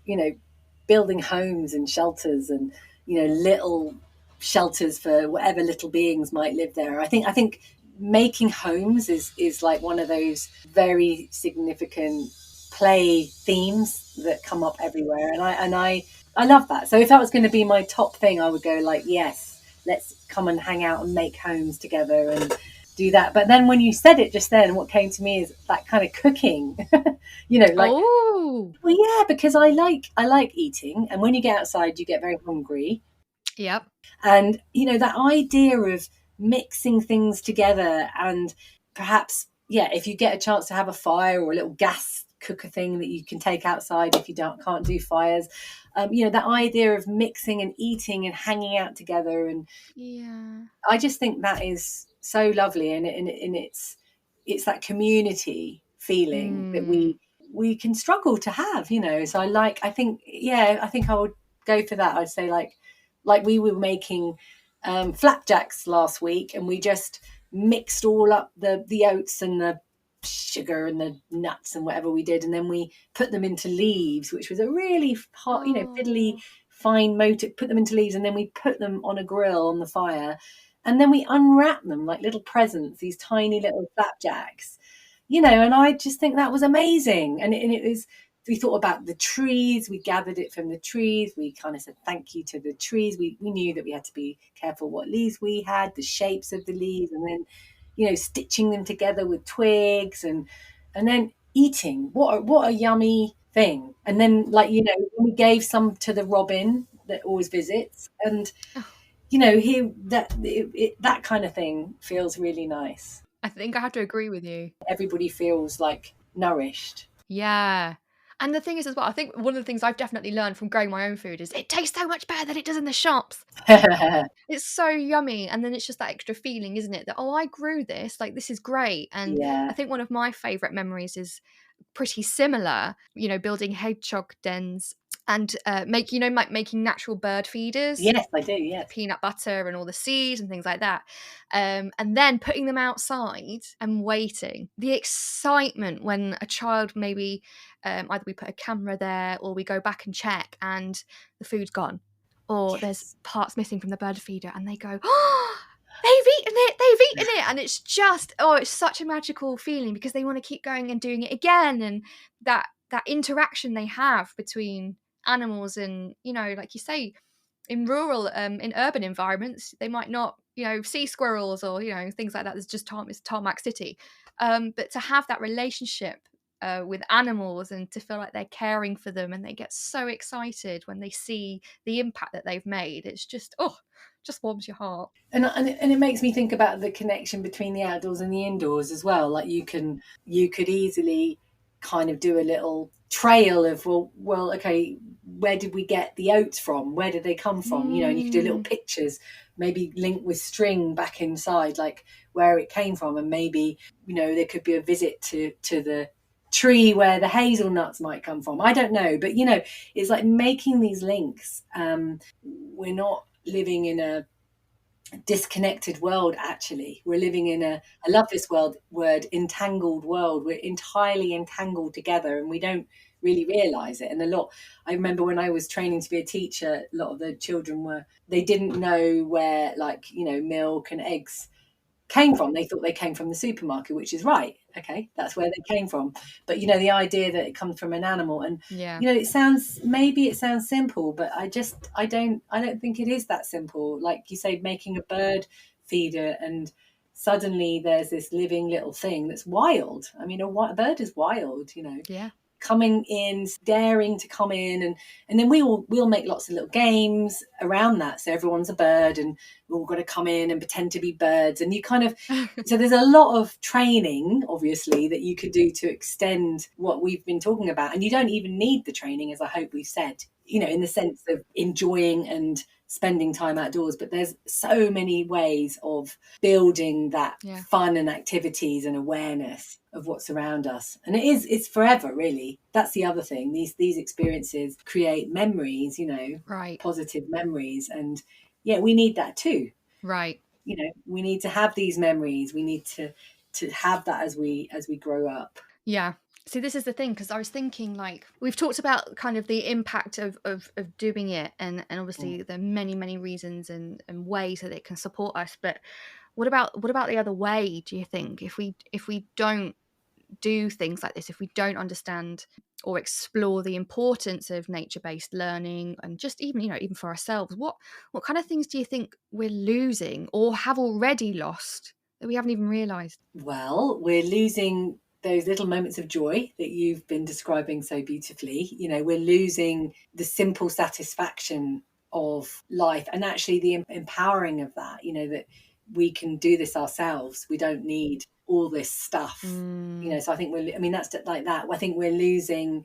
building homes and shelters, and little shelters for whatever little beings might live there. I think making homes is like one of those very significant play themes that come up everywhere, and I love that. So if that was going to be my top thing, I would go like, yes, let's come and hang out and make homes together and do that. But then when you said it just then, what came to me is that kind of cooking, like, oh, well, yeah, because I like eating, and when you get outside, you get very hungry. yep. And that idea of mixing things together, and perhaps, yeah, if you get a chance to have a fire or a little gas cooker thing that you can take outside if you can't do fires, that idea of mixing and eating and hanging out together, and Yeah. I just think that is so lovely, and it's that community feeling that we can struggle to have, So I think I would go for that. I'd say like we were making flapjacks last week, and we just mixed all up the oats and the sugar and the nuts and whatever we did, and then we put them into leaves, which was a really hot, fiddly fine motor. Put them into leaves, and then we put them on a grill on the fire, and then we unwrap them like little presents, these tiny little flapjacks, and I just think that was amazing. And it was, we thought about the trees, we gathered it from the trees, we kind of said thank you to the trees. We knew that we had to be careful what leaves we had, the shapes of the leaves, and then stitching them together with twigs, and then eating. What a yummy thing. And then we gave some to the robin that always visits, and here that kind of thing feels really nice. I think I have to agree with you. Everybody feels like nourished. Yeah. And the thing is as well, I think one of the things I've definitely learned from growing my own food is it tastes so much better than it does in the shops. It's so yummy. And then it's just that extra feeling, isn't it? That, oh, I grew this, like, this is great. And Yeah. I think one of my favourite memories is pretty similar, building hedgehog dens and making natural bird feeders. Yes, I do. Yes. Peanut butter and all the seeds and things like that. And then putting them outside and waiting. The excitement when a child maybe either we put a camera there or we go back and check and the food's gone. Or there's parts missing from the bird feeder and they go, oh, they've eaten it. And it's just, it's such a magical feeling because they want to keep going and doing it again. And that interaction they have between animals and, like you say, in rural, in urban environments, they might not, see squirrels or, things like that. There's just it's tarmac city. But to have that relationship with animals and to feel like they're caring for them and they get so excited when they see the impact that they've made, it's just, just warms your heart. And it makes me think about the connection between the outdoors and the indoors as well. Like you could easily kind of do a little trail of well, okay, where did we get the oats from? Where did they come from? And you could do little pictures, maybe linked with string back inside, like where it came from, and maybe there could be a visit to the tree where the hazelnuts might come from. I don't know, but it's like making these links. We're not living in a disconnected world. Actually, we're living in I love this word, entangled world. We're entirely entangled together and we don't really realize it. And I remember when I was training to be a teacher, a lot of the children they didn't know where milk and eggs came from. They thought they came from the supermarket, which is right. Okay, that's where they came from. But the idea that it comes from an animal, and it sounds simple, but I don't think it is that simple. Like you say, making a bird feeder, and suddenly there's this living little thing that's wild. I mean, a bird is wild, Yeah. Coming in, daring to come in, and then we'll make lots of little games around that. So everyone's a bird, and we're all got to come in and pretend to be birds. And you kind of so there's a lot of training, obviously, that you could do to extend what we've been talking about. And you don't even need the training, as I hope we've said, in the sense of enjoying and spending time outdoors. But there's so many ways of building that fun and activities and awareness of what's around us. And it's forever, really. That's the other thing. These experiences create memories, right, positive memories. And we need that too. Right. We need to have these memories. We need to have that as we grow up. Yeah. See, this is the thing, because I was thinking, like, we've talked about kind of the impact of doing it, and obviously there are many, many reasons and ways that it can support us. But what about the other way, do you think? If we don't do things like this, if we don't understand or explore the importance of nature-based learning, and just even for ourselves, what kind of things do you think we're losing or have already lost that we haven't even realized? Well, we're losing those little moments of joy that you've been describing so beautifully. We're losing the simple satisfaction of life, and actually the empowering of that, that we can do this ourselves. We don't need all this stuff. So I think that's like that. I think we're losing,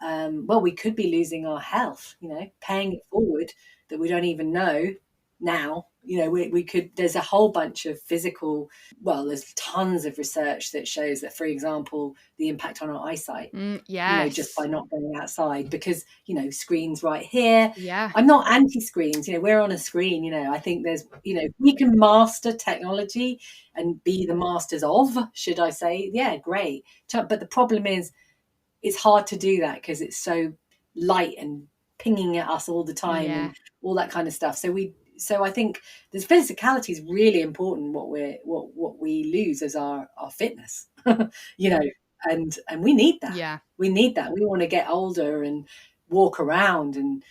we could be losing our health, paying it forward, that we don't even know now. We could, there's a whole bunch of physical, there's tons of research that shows that, for example, the impact on our eyesight, yes, just by not going outside, because, screens right here. Yeah. I'm not anti-screens, we're on a screen, I think there's, we can master technology and be the masters of, should I say, yeah, great. But the problem is, it's hard to do that because it's so light and pinging at us all the time, and all that kind of stuff. So I think the physicality is really important. What we lose is our fitness, and we need that. Yeah. We need that. We want to get older and walk around and,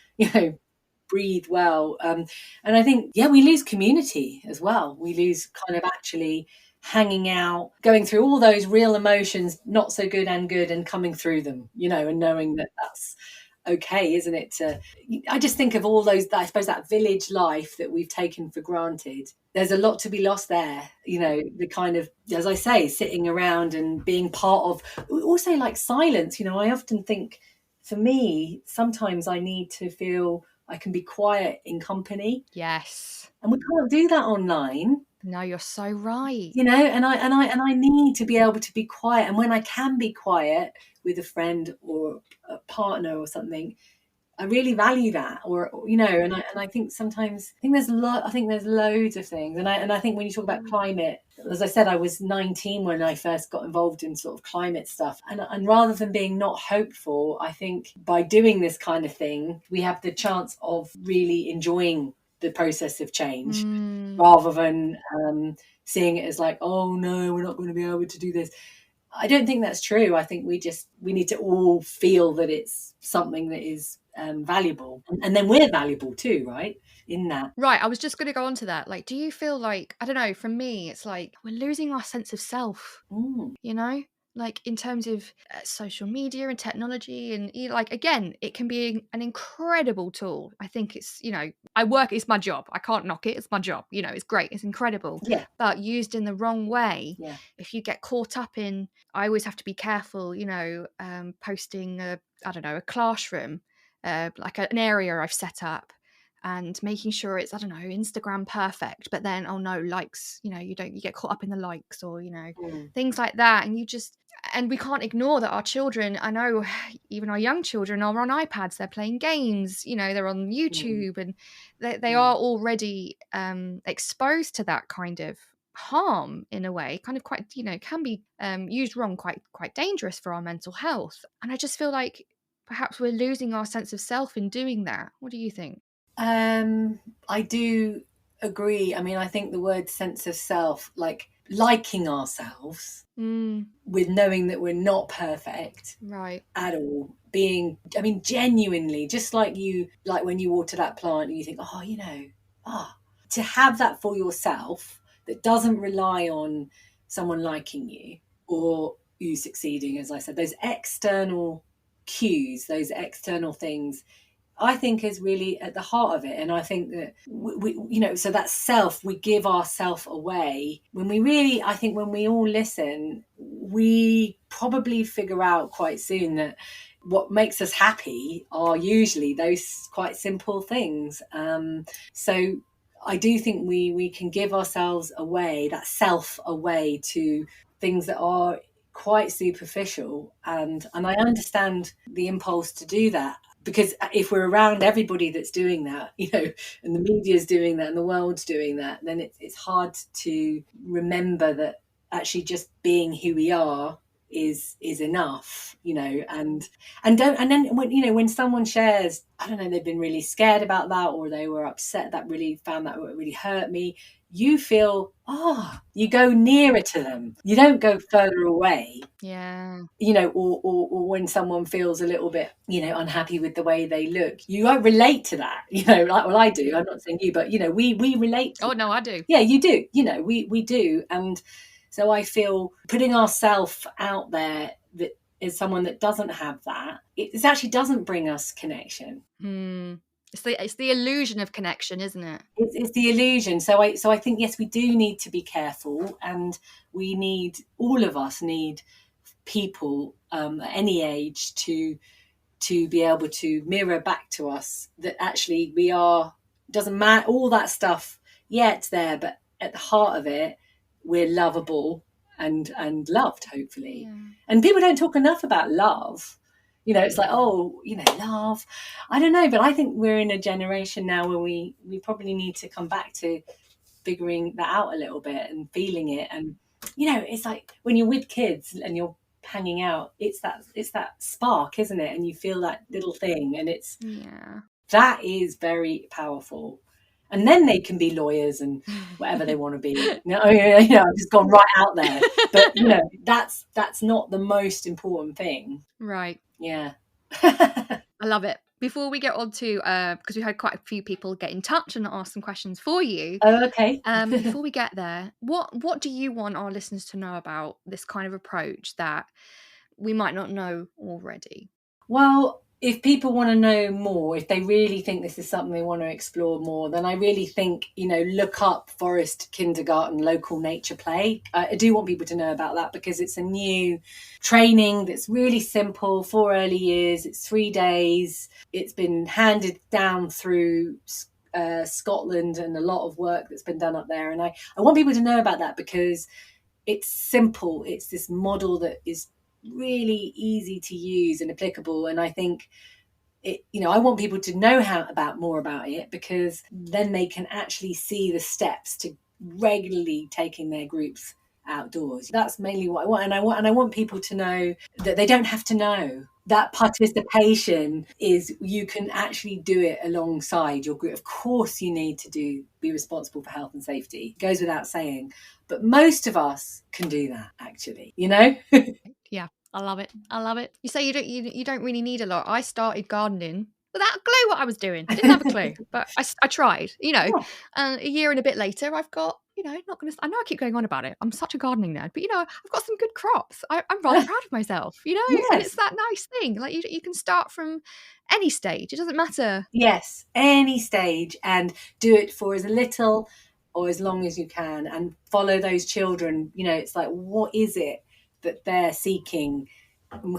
breathe well. And I think, we lose community as well. We lose kind of actually hanging out, going through all those real emotions, not so good and good, and coming through them, and knowing that that's okay, isn't it? I just think of all those, I suppose, that village life that we've taken for granted. There's a lot to be lost there, the kind of, as I say, sitting around and being part of, also like silence. I often think, for me, sometimes I need to feel I can be quiet in company. Yes. And we can't do that online. No, you're so right. And I need to be able to be quiet. And when I can be quiet with a friend or a partner or something, I really value that. Or and I think sometimes there's loads of things. And I think when you talk about climate, as I said, I was 19 when I first got involved in sort of climate stuff. And rather than being not hopeful, I think by doing this kind of thing, we have the chance of really enjoying the process of change, rather than seeing it as like, oh no, we're not going to be able to do this. I don't think that's true. I think we need to all feel that it's something that is valuable, and then we're valuable too, right? In that. Right, I was just going to go on to that. Like, do you feel like, I don't know, for me, it's like we're losing our sense of self, like in terms of social media and technology, and like, again, it can be an incredible tool. I think it's, it's my job. I can't knock it. It's my job. It's great. It's incredible. Yeah. But used in the wrong way, if you get caught up in, I always have to be careful, posting a classroom, like an area I've set up, and making sure it's, Instagram perfect, but then, oh no, likes, you get caught up in the likes, or, things like that. And we can't ignore that our children, I know even our young children, are on iPads, they're playing games, they're on YouTube, and they are already exposed to that kind of harm, in a way, kind of quite, can be used wrong, quite dangerous for our mental health. And I just feel like perhaps we're losing our sense of self in doing that. What do you think? I do agree. I mean, I think the word sense of self, like liking ourselves with knowing that we're not perfect, right, at all, being, genuinely, just like when you water that plant and you think, to have that for yourself, that doesn't rely on someone liking you or you succeeding, as I said, those external cues, those external things, I think is really at the heart of it. And I think that we so that self, we give ourself away when we really, I think when we all listen, we probably figure out quite soon that what makes us happy are usually those quite simple things. So I do think we can give ourselves away, that self away, to things that are quite superficial. And I understand the impulse to do that, because if we're around everybody that's doing that, and the media's doing that and the world's doing that, then it's hard to remember that actually just being who we are is enough, you know. And then when someone shares, I don't know, they've been really scared about that, or they were upset, that really hurt me, you feel, you go nearer to them, you don't go further away. You know, or when someone feels a little bit, you know, unhappy with the way they look, you won't relate to that, you know, like, well, I do, I'm not saying you, but, you know, we relate to no, I do. Yeah, you do, you know, we do. And so I feel putting ourselves out there that is someone that doesn't have that, it actually doesn't bring us connection. It's the illusion of connection, isn't it? It's the illusion. So I think, yes, we do need to be careful, and all of us need people at any age to be able to mirror back to us that actually we are, doesn't matter all that stuff, it's there, but at the heart of it, we're lovable and loved, hopefully. And people don't talk enough about love. You know, it's like, you know, love, I don't know, but I think we're in a generation now where we probably need to come back to figuring that out a little bit and feeling it. And, you know, it's like when you're with kids and you're hanging out, it's that spark, isn't it? And you feel that little thing, and that is very powerful. And then they can be lawyers and whatever they want to be. You know, I've just gone right out there, but you know, that's not the most important thing, right? Yeah. I love it. Before we get on to, because we had quite a few people get in touch and ask some questions for you. Oh, okay. Before we get there, what do you want our listeners to know about this kind of approach that we might not know already? Well, if people want to know more, if they really think this is something they want to explore more, then I really think, you know, look up Forest Kindergarten Local Nature Play. I do want people to know about that because it's a new training that's really simple for early years. It's 3 days. It's been handed down through Scotland, and a lot of work that's been done up there. And I want people to know about that because it's simple. It's this model that is really easy to use and applicable, and I think I want people to know more about it, because then they can actually see the steps to regularly taking their groups outdoors. That's mainly what I want, and I want people to know that they don't have to know. That participation is, you can actually do it alongside your group. Of course you need to be responsible for health and safety, it goes without saying, but most of us can do that, actually, you know. Yeah, I love it. You say you don't really need a lot. I started gardening without a clue what I was doing. I didn't have a clue, but I tried, you know. Yeah. And a year and a bit later, I've got, you know, I know I keep going on about it, I'm such a gardening nerd, but, you know, I've got some good crops. I'm rather proud of myself, you know. Yes. And it's that nice thing, like you can start from any stage, it doesn't matter. Yes, any stage, and do it for as little or as long as you can, and follow those children. You know, it's like, what is it that they're seeking?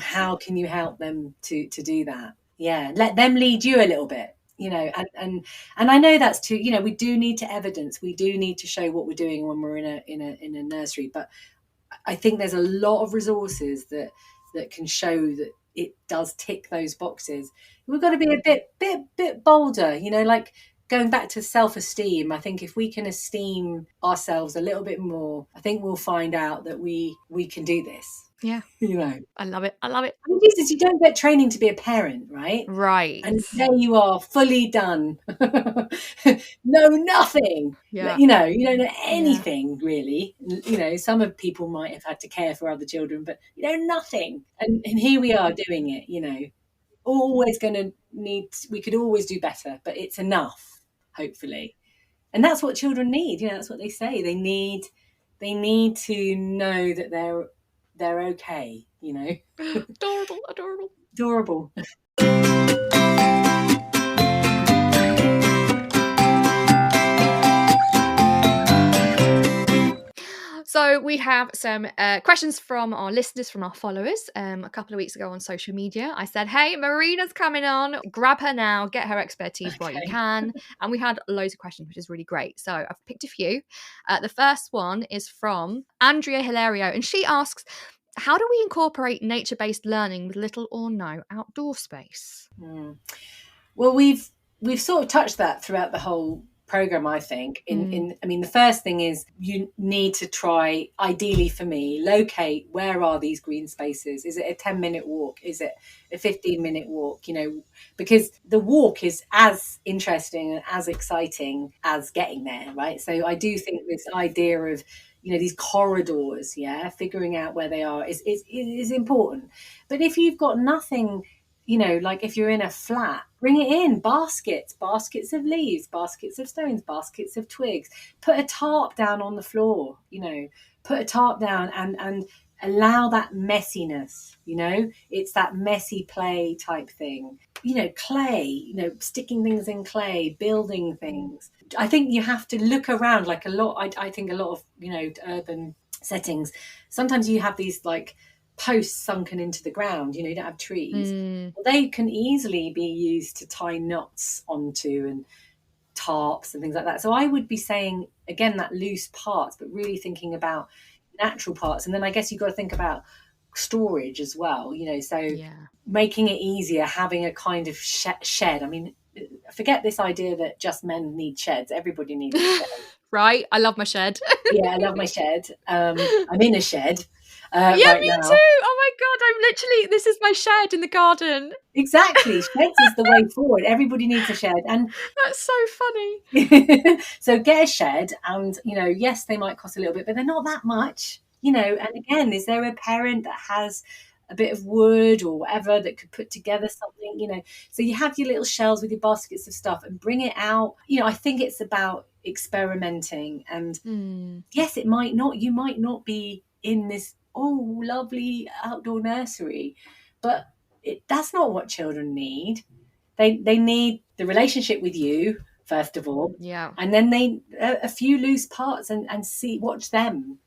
How can you help them to do that? Yeah, let them lead you a little bit, you know. And I know that's too, you know, we do need to evidence, we do need to show what we're doing when we're in a nursery, but I think there's a lot of resources that can show that it does tick those boxes. We've got to be a bit bolder, you know, like going back to self-esteem. I think if we can esteem ourselves a little bit more, I think we'll find out that we can do this. Yeah. You know. I love it. I mean, Jesus, you don't get training to be a parent, right? Right. And there you are, fully done. Know nothing. Yeah. You know, you don't know anything, really. You know, some of people might have had to care for other children, but you know nothing. And here we are doing it, you know. Always going to we could always do better, but it's enough, hopefully. And that's what children need. You know, that's what they say. They need to know that they're okay, you know. Adorable. So we have some questions from our listeners, from our followers. A couple of weeks ago on social media, I said, hey, Marina's coming on. Grab her now. Get her expertise while you can. And we had loads of questions, which is really great. So I've picked a few. The first one is from Andrea Hilario. And she asks, how do we incorporate nature-based learning with little or no outdoor space? Well, we've sort of touched that throughout the whole program, I think. I mean, the first thing is you need to try, ideally for me, locate where are these green spaces. Is it a 10-minute walk? Is it a 15-minute walk? You know, because the walk is as interesting and as exciting as getting there, right? So I do think this idea of, you know, these corridors, figuring out where they are is important. But if you've got nothing, you know, like if you're in a flat, bring it in, baskets of leaves, baskets of stones, baskets of twigs. Put a tarp down on the floor, you know, put a tarp down and allow that messiness, you know, it's that messy play type thing. You know, clay, you know, sticking things in clay, building things. I think you have to look around, like a lot, I think a lot of, you know, urban settings, sometimes you have these like posts sunken into the ground, you know, you don't have trees. Well, they can easily be used to tie knots onto and tarps and things like that. So I would be saying, again, that loose parts, but really thinking about natural parts. And then I guess you've got to think about storage as well, you know, so making it easier, having a kind of shed. I mean, forget this idea that just men need sheds. Everybody needs a shed. Right. I love my shed. Yeah, I love my shed. I'm in a shed. Yeah, right me now. too. Oh my God, this is my shed in the garden. Exactly. Sheds is the way forward. Everybody needs a shed. And that's so funny. So get a shed and, you know, yes, they might cost a little bit, but they're not that much, you know. And again, is there a parent that has a bit of wood or whatever that could put together something, you know? So you have your little shelves with your baskets of stuff and bring it out. You know, I think it's about experimenting. And yes, you might not be in this lovely outdoor nursery, but that's not what children need. They need the relationship with you first of all, and then they a few loose parts and watch them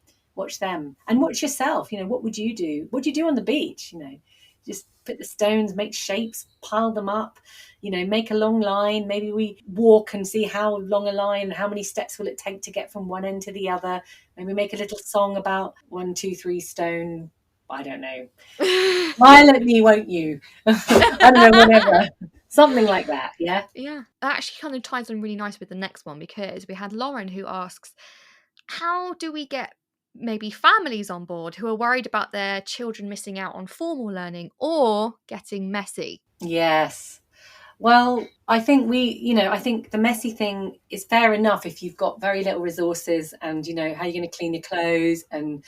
and watch yourself. You know, what would you do? What do you do on the beach? You know, just put the stones, make shapes, pile them up, you know, make a long line. Maybe we walk and see how long a line, how many steps will it take to get from one end to the other. Maybe make a little song about 1, 2, 3 stone. I don't know. Smile at me, won't you? I don't know, whatever. Something like that, yeah? Yeah. That actually kind of ties in really nice with the next one, because we had Lauren who asks, how do we get maybe families on board who are worried about their children missing out on formal learning or getting messy? Yes. Well, I think I think the messy thing is fair enough if you've got very little resources and, you know, how you're going to clean your clothes and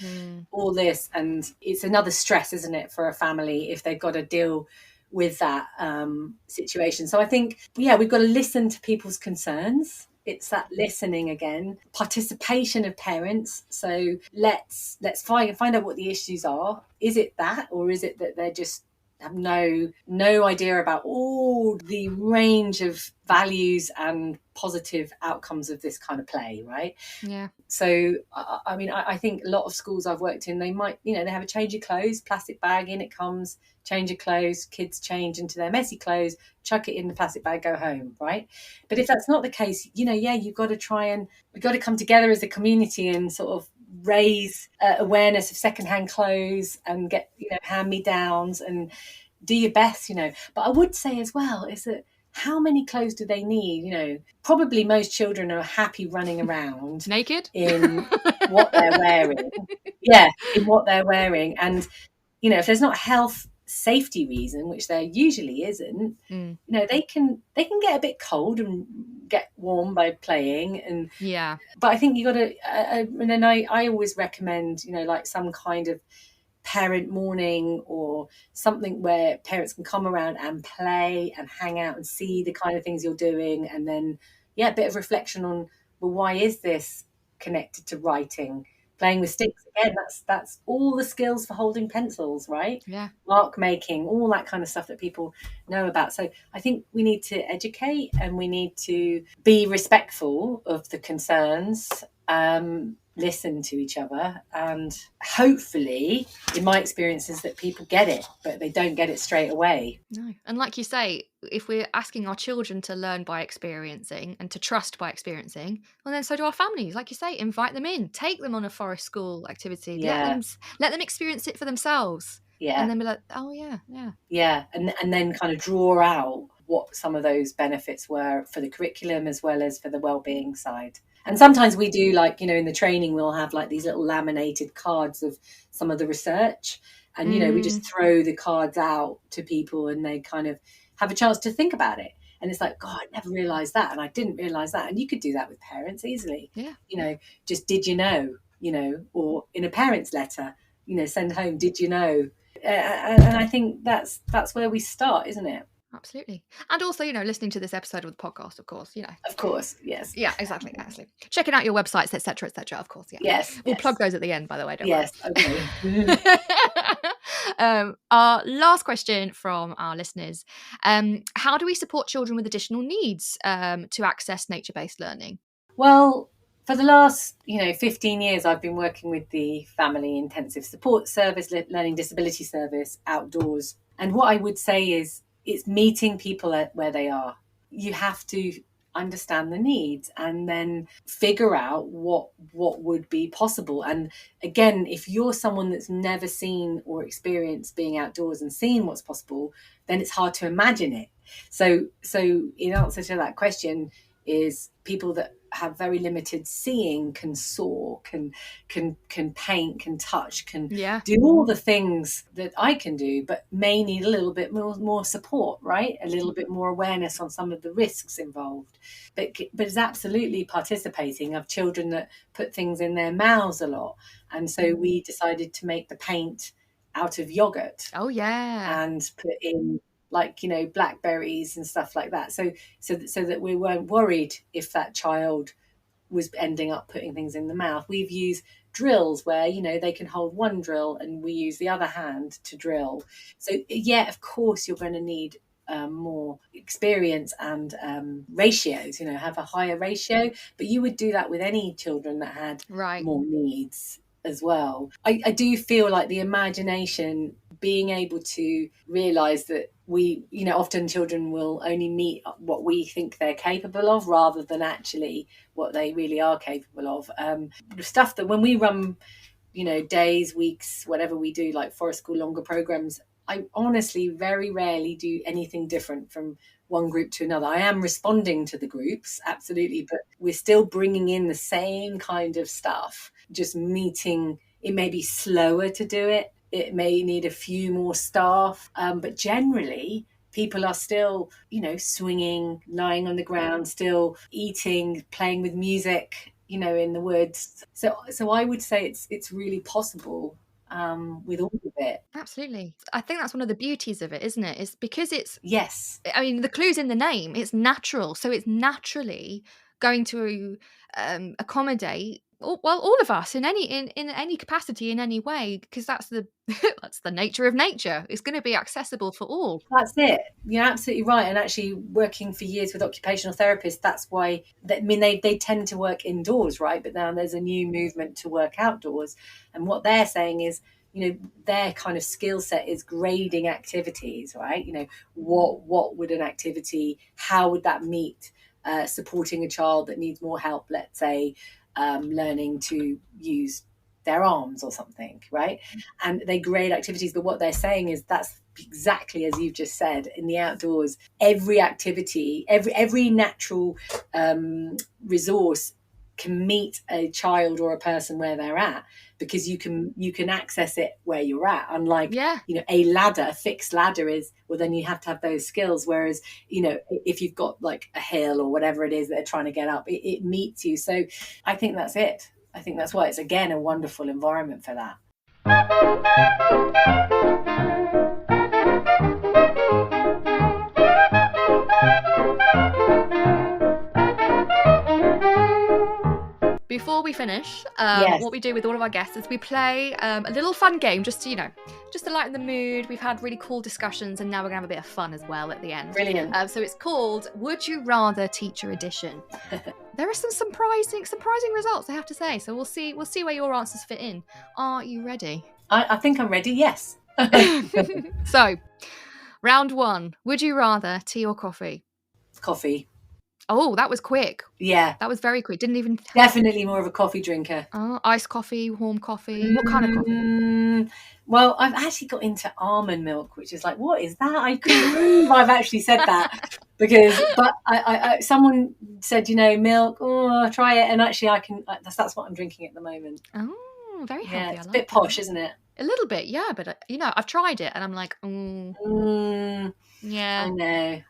all this. And it's another stress, isn't it, for a family if they've got to deal with that situation. So I think, we've got to listen to people's concerns. It's that listening again, participation of parents. So let's find out what the issues are. Is it that, or is it that they're just have no idea about all the range of values and positive outcomes of this kind of play, right? Yeah. So I mean, I think a lot of schools I've worked in, they might, you know, they have a change of clothes, plastic bag, in it comes, change of clothes, kids change into their messy clothes, chuck it in the plastic bag, go home, right? But if that's not the case, you know, you've got to we've got to come together as a community and sort of raise awareness of secondhand clothes and get, you know, hand-me-downs and do your best, you know. But I would say as well is that how many clothes do they need? You know, probably most children are happy running around naked in what they're wearing. Yeah, in what they're wearing. And, you know, if there's not a health safety reason, which there usually isn't, you know, they can get a bit cold and get warm by playing. And but I think you got to and then I always recommend, you know, like some kind of parent morning or something where parents can come around and play and hang out and see the kind of things you're doing. And then a bit of reflection on, well, why is this connected to writing? Playing with sticks, again, that's all the skills for holding pencils, right? Yeah. Mark making, all that kind of stuff that people know about. So I think we need to educate and we need to be respectful of the concerns, listen to each other, and hopefully, in my experience, is that people get it, but they don't get it straight away. No. And like you say, if we're asking our children to learn by experiencing and to trust by experiencing, well, then so do our families. Like you say, invite them in, take them on a forest school activity, let them experience it for themselves. Yeah. And then be like, oh yeah. Yeah. And then kind of draw out what some of those benefits were for the curriculum as well as for the wellbeing side. And sometimes we do, like, in the training, we'll have like these little laminated cards of some of the research. And, we just throw the cards out to people and they kind of have a chance to think about it. And it's like, God, I never realised that. And I didn't realise that. And you could do that with parents easily. Yeah. Just did you know, or in a parent's letter, send home, did you know? And I think that's where we start, isn't it? Absolutely. And also, listening to this episode of the podcast, of course, Of course, yes. Yeah, exactly. Checking out your websites, etc., of course, yeah. Yes. We'll plug those at the end, by the way, don't worry. Okay. Our last question from our listeners. How do we support children with additional needs to access nature-based learning? Well, for the last, 15 years, I've been working with the Family Intensive Support Service, Learning Disability Service, outdoors. And what I would say is, it's meeting people at where they are. You have to understand the needs and then figure out what would be possible. And again, if you're someone that's never seen or experienced being outdoors and seeing what's possible, then it's hard to imagine it. So in answer to that question is, people that have very limited seeing can soar, can paint, can touch, can do all the things that I can do, but may need a little bit more support, right? A little bit more awareness on some of the risks involved. But it's absolutely participating. Of children that put things in their mouths a lot. And so we decided to make the paint out of yogurt. Oh, yeah. And put in blackberries and stuff like that, so that we weren't worried if that child was ending up putting things in the mouth. We've used drills where they can hold one drill and we use the other hand to drill. So yeah, of course you're going to need more experience and ratios, have a higher ratio, but you would do that with any children that had more needs as well. I do feel like the imagination, being able to realize that we, often children will only meet what we think they're capable of rather than actually what they really are capable of. Stuff that when we run, days, weeks, whatever we do, like forest school longer programs, I honestly very rarely do anything different from one group to another. I am responding to the groups, absolutely, but we're still bringing in the same kind of stuff, just meeting. It may be slower to do it. It may need a few more staff, but generally people are still, swinging, lying on the ground, still eating, playing with music, in the woods. So I would say it's really possible with all of it. Absolutely. I think that's one of the beauties of it, isn't it? It's because it's... Yes. I mean, the clue's in the name. It's natural. So it's naturally going to accommodate all of us in any capacity, in any way, because that's the that's the nature of nature. It's going to be accessible for all. That's it. You're absolutely right. And actually, working for years with occupational therapists, that's why they tend to work indoors, right? But now there's a new movement to work outdoors, and what they're saying is, their kind of skill set is grading activities, right? What would an activity, how would that meet supporting a child that needs more help, let's say learning to use their arms or something, right? And they grade activities, but what they're saying is that's exactly as you've just said. In the outdoors, every activity, every natural resource can meet a child or a person where they're at, because you can access it where you're at. Unlike a ladder, a fixed ladder is, well, then you have to have those skills, whereas if you've got like a hill or whatever it is they're trying to get up, it meets you. So I think that's it. I think that's why it's, again, a wonderful environment for that. Before we finish, what we do with all of our guests is we play a little fun game, just to lighten the mood. We've had really cool discussions, and now we're gonna have a bit of fun as well at the end. Brilliant. So it's called Would You Rather Teacher Edition. There are some surprising results, I have to say. So we'll see where your answers fit in. Are you ready? I think I'm ready. Yes. So, round one. Would you rather tea or coffee? Coffee. Oh, that was quick. Yeah. That was very quick. Didn't even... Definitely more of a coffee drinker. Oh, iced coffee, warm coffee. What kind of coffee? Well, I've actually got into almond milk, which is like, what is that? I couldn't believe I've actually said that. But I someone said, milk, try it. And actually that's what I'm drinking at the moment. Oh, very healthy. Yeah, it's a bit posh, isn't it? A little bit, yeah. But, I've tried it and I'm like, yeah. I know.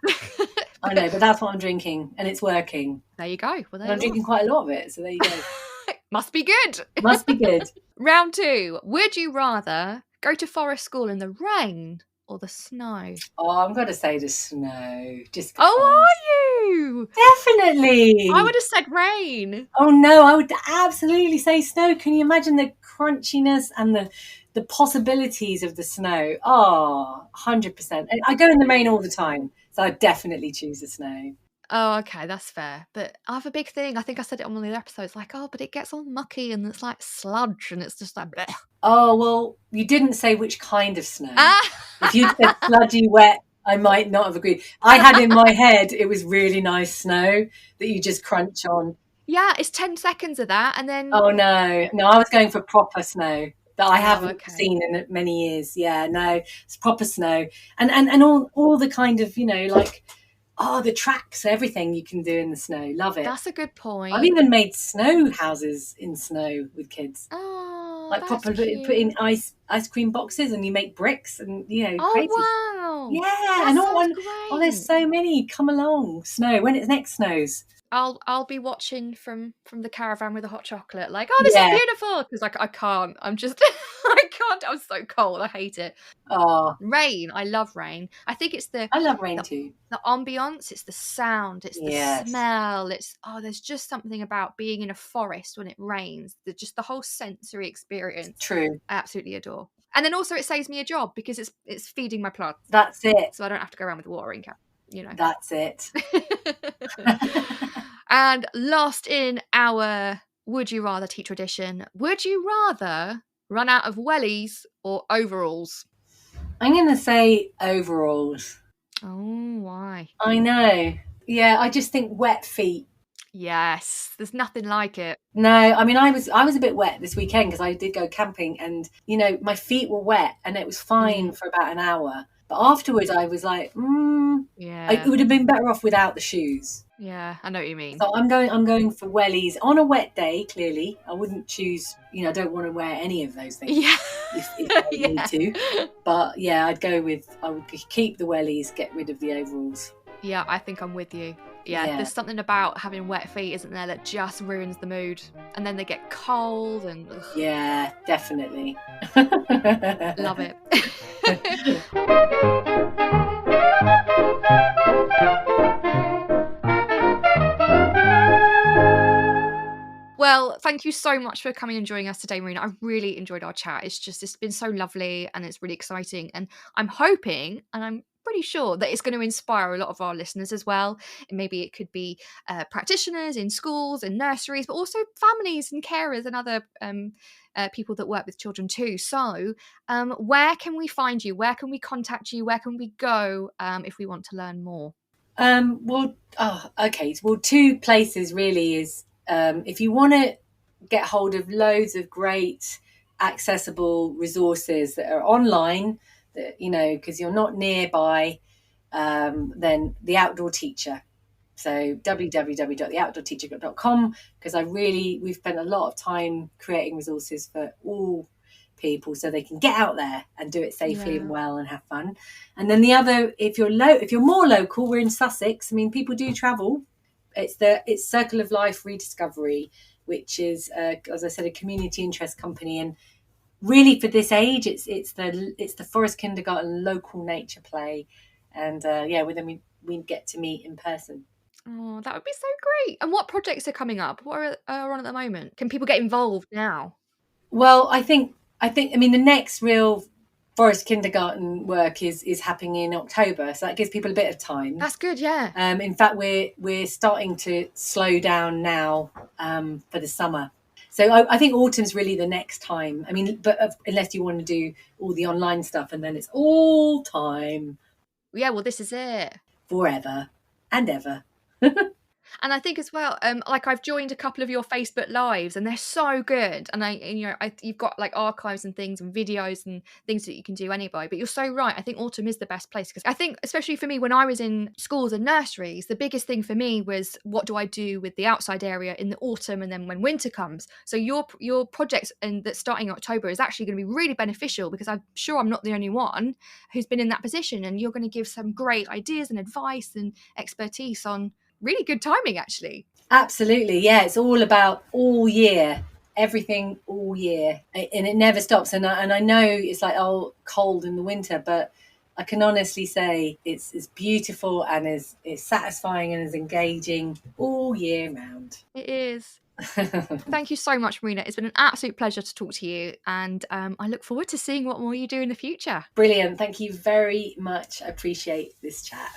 I know, but that's what I'm drinking and it's working. There you go. Well, I'm drinking quite a lot of it, so there you go. Must be good. Must be good. Round 2. Would you rather go to forest school in the rain or the snow? Oh, I'm going to say the snow. Just because. Oh, are you? Definitely. I would have said rain. Oh, no, I would absolutely say snow. Can you imagine the crunchiness and the possibilities of the snow? Oh, 100%. I go in the rain all the time, so I'd definitely choose the snow. Oh, okay, that's fair. But I have a big thing. I think I said it on one of the episodes. Like, but it gets all mucky and it's like sludge and it's just like, bleh. Oh, well, you didn't say which kind of snow. If you said sludgy, wet, I might not have agreed. I had in my head it was really nice snow that you just crunch on. Yeah, it's 10 seconds of that and then... Oh, no, I was going for proper snow that I haven't seen in many years. Yeah, no, it's proper snow. And all the kind of, like... Oh, the tracks, everything you can do in the snow. Love it. That's a good point. I've even made snow houses in snow with kids. Oh, like proper put in ice cream boxes and you make bricks and, Oh, crazy. wow. Yeah. That and sounds great. Oh, there's so many. Come along. Snow. When it next snows. I'll be watching from the caravan with a hot chocolate, like, oh, this is beautiful, because I can't. I'm just I can't. I'm so cold. I hate it. Oh, rain. I love rain. I think it's I love rain too. The ambience. It's the sound. It's the smell. It's there's just something about being in a forest when it rains. Just the whole sensory experience. True. I absolutely adore. And then also it saves me a job because it's feeding my plants. That's it. So I don't have to go around with a watering can. That's it. And last in our Would You Rather teacher edition, would you rather run out of wellies or overalls? I'm going to say overalls. Oh, why? I know. Yeah, I just think wet feet. Yes, there's nothing like it. No, I mean, I was a bit wet this weekend because I did go camping and, my feet were wet and it was fine for about an hour. But afterwards I was like, yeah, it would have been better off without the shoes. Yeah, I know what you mean. So I'm going for wellies on a wet day. Clearly, I wouldn't choose. I don't want to wear any of those things. Yeah, if I need to. But yeah, I would keep the wellies, get rid of the overalls. Yeah, I think I'm with you. Yeah, there's something about having wet feet, isn't there, that just ruins the mood. And then they get cold and... Ugh. Yeah, definitely. Love it. Well, thank you so much for coming and joining us today, Marina. I really enjoyed our chat. It's been so lovely and it's really exciting. And I'm hoping, and I'm pretty sure that it's going to inspire a lot of our listeners as well. And maybe it could be practitioners in schools and nurseries, but also families and carers and other people that work with children too. So where can we find you? Where can we contact you? Where can we go if we want to learn more? Well, two places really is if you want to get hold of loads of great accessible resources that are online, that because you're not nearby, then The Outdoor Teacher. So www.theoutdoorteacher.com, because we've spent a lot of time creating resources for all people so they can get out there and do it safely and well and have fun. And then the other, if you're more local, we're in Sussex. I mean, people do travel. It's Circle of Life Rediscovery, which is as I said, a community interest company, and really for this age it's the Forest Kindergarten local nature play, and with them we get to meet in person. Oh, that would be so great. And what projects are coming up? What are on at the moment? Can people get involved now? Well, I think the next real Forest Kindergarten work is happening in October, so that gives people a bit of time. That's good, yeah. In fact, we're starting to slow down now for the summer. So I think autumn's really the next time. I mean, but unless you want to do all the online stuff, and then it's all time. Yeah, well, this is it. Forever and ever. And I think as well, like I've joined a couple of your Facebook lives, and they're so good. And you've got like archives and things and videos and things that you can do anyway. But you're so right. I think autumn is the best place, because I think, especially for me, when I was in schools and nurseries, the biggest thing for me was, what do I do with the outside area in the autumn and then when winter comes? So your project that's starting in October is actually going to be really beneficial, because I'm sure I'm not the only one who's been in that position, and you're going to give some great ideas and advice and expertise on really good timing, actually. Absolutely. Yeah, it's all about all year, everything all year, and it never stops. And I know it's like, oh, cold in the winter, but I can honestly say it's beautiful and is satisfying and is engaging all year round. It is. Thank you so much, Marina. It's been an absolute pleasure to talk to you, and I look forward to seeing what more you do in the future. Brilliant. Thank you very much. I appreciate this chat.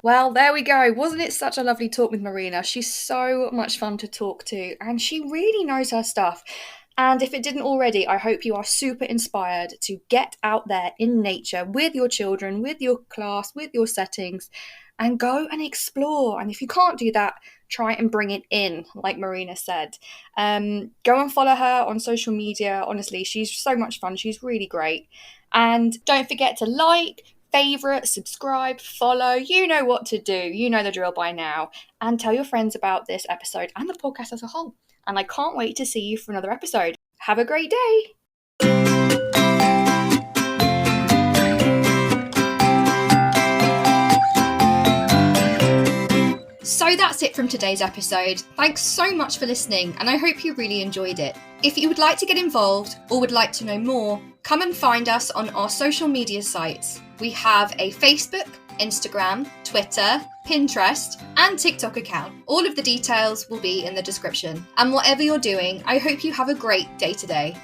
Well, there we go. Wasn't it such a lovely talk with Marina? She's so much fun to talk to, and she really knows her stuff. And if it didn't already, I hope you are super inspired to get out there in nature with your children, with your class, with your settings, and go and explore. And if you can't do that, try and bring it in, like Marina said. Go and follow her on social media. Honestly, she's so much fun. She's really great. And don't forget to like, favourite, subscribe, follow. You know what to do. You know the drill by now. And tell your friends about this episode and the podcast as a whole. And I can't wait to see you for another episode. Have a great day. So that's it from today's episode. Thanks so much for listening, and I hope you really enjoyed it. If you would like to get involved or would like to know more, come and find us on our social media sites. We have a Facebook, Instagram, Twitter, Pinterest, and TikTok account. All of the details will be in the description. And whatever you're doing, I hope you have a great day today.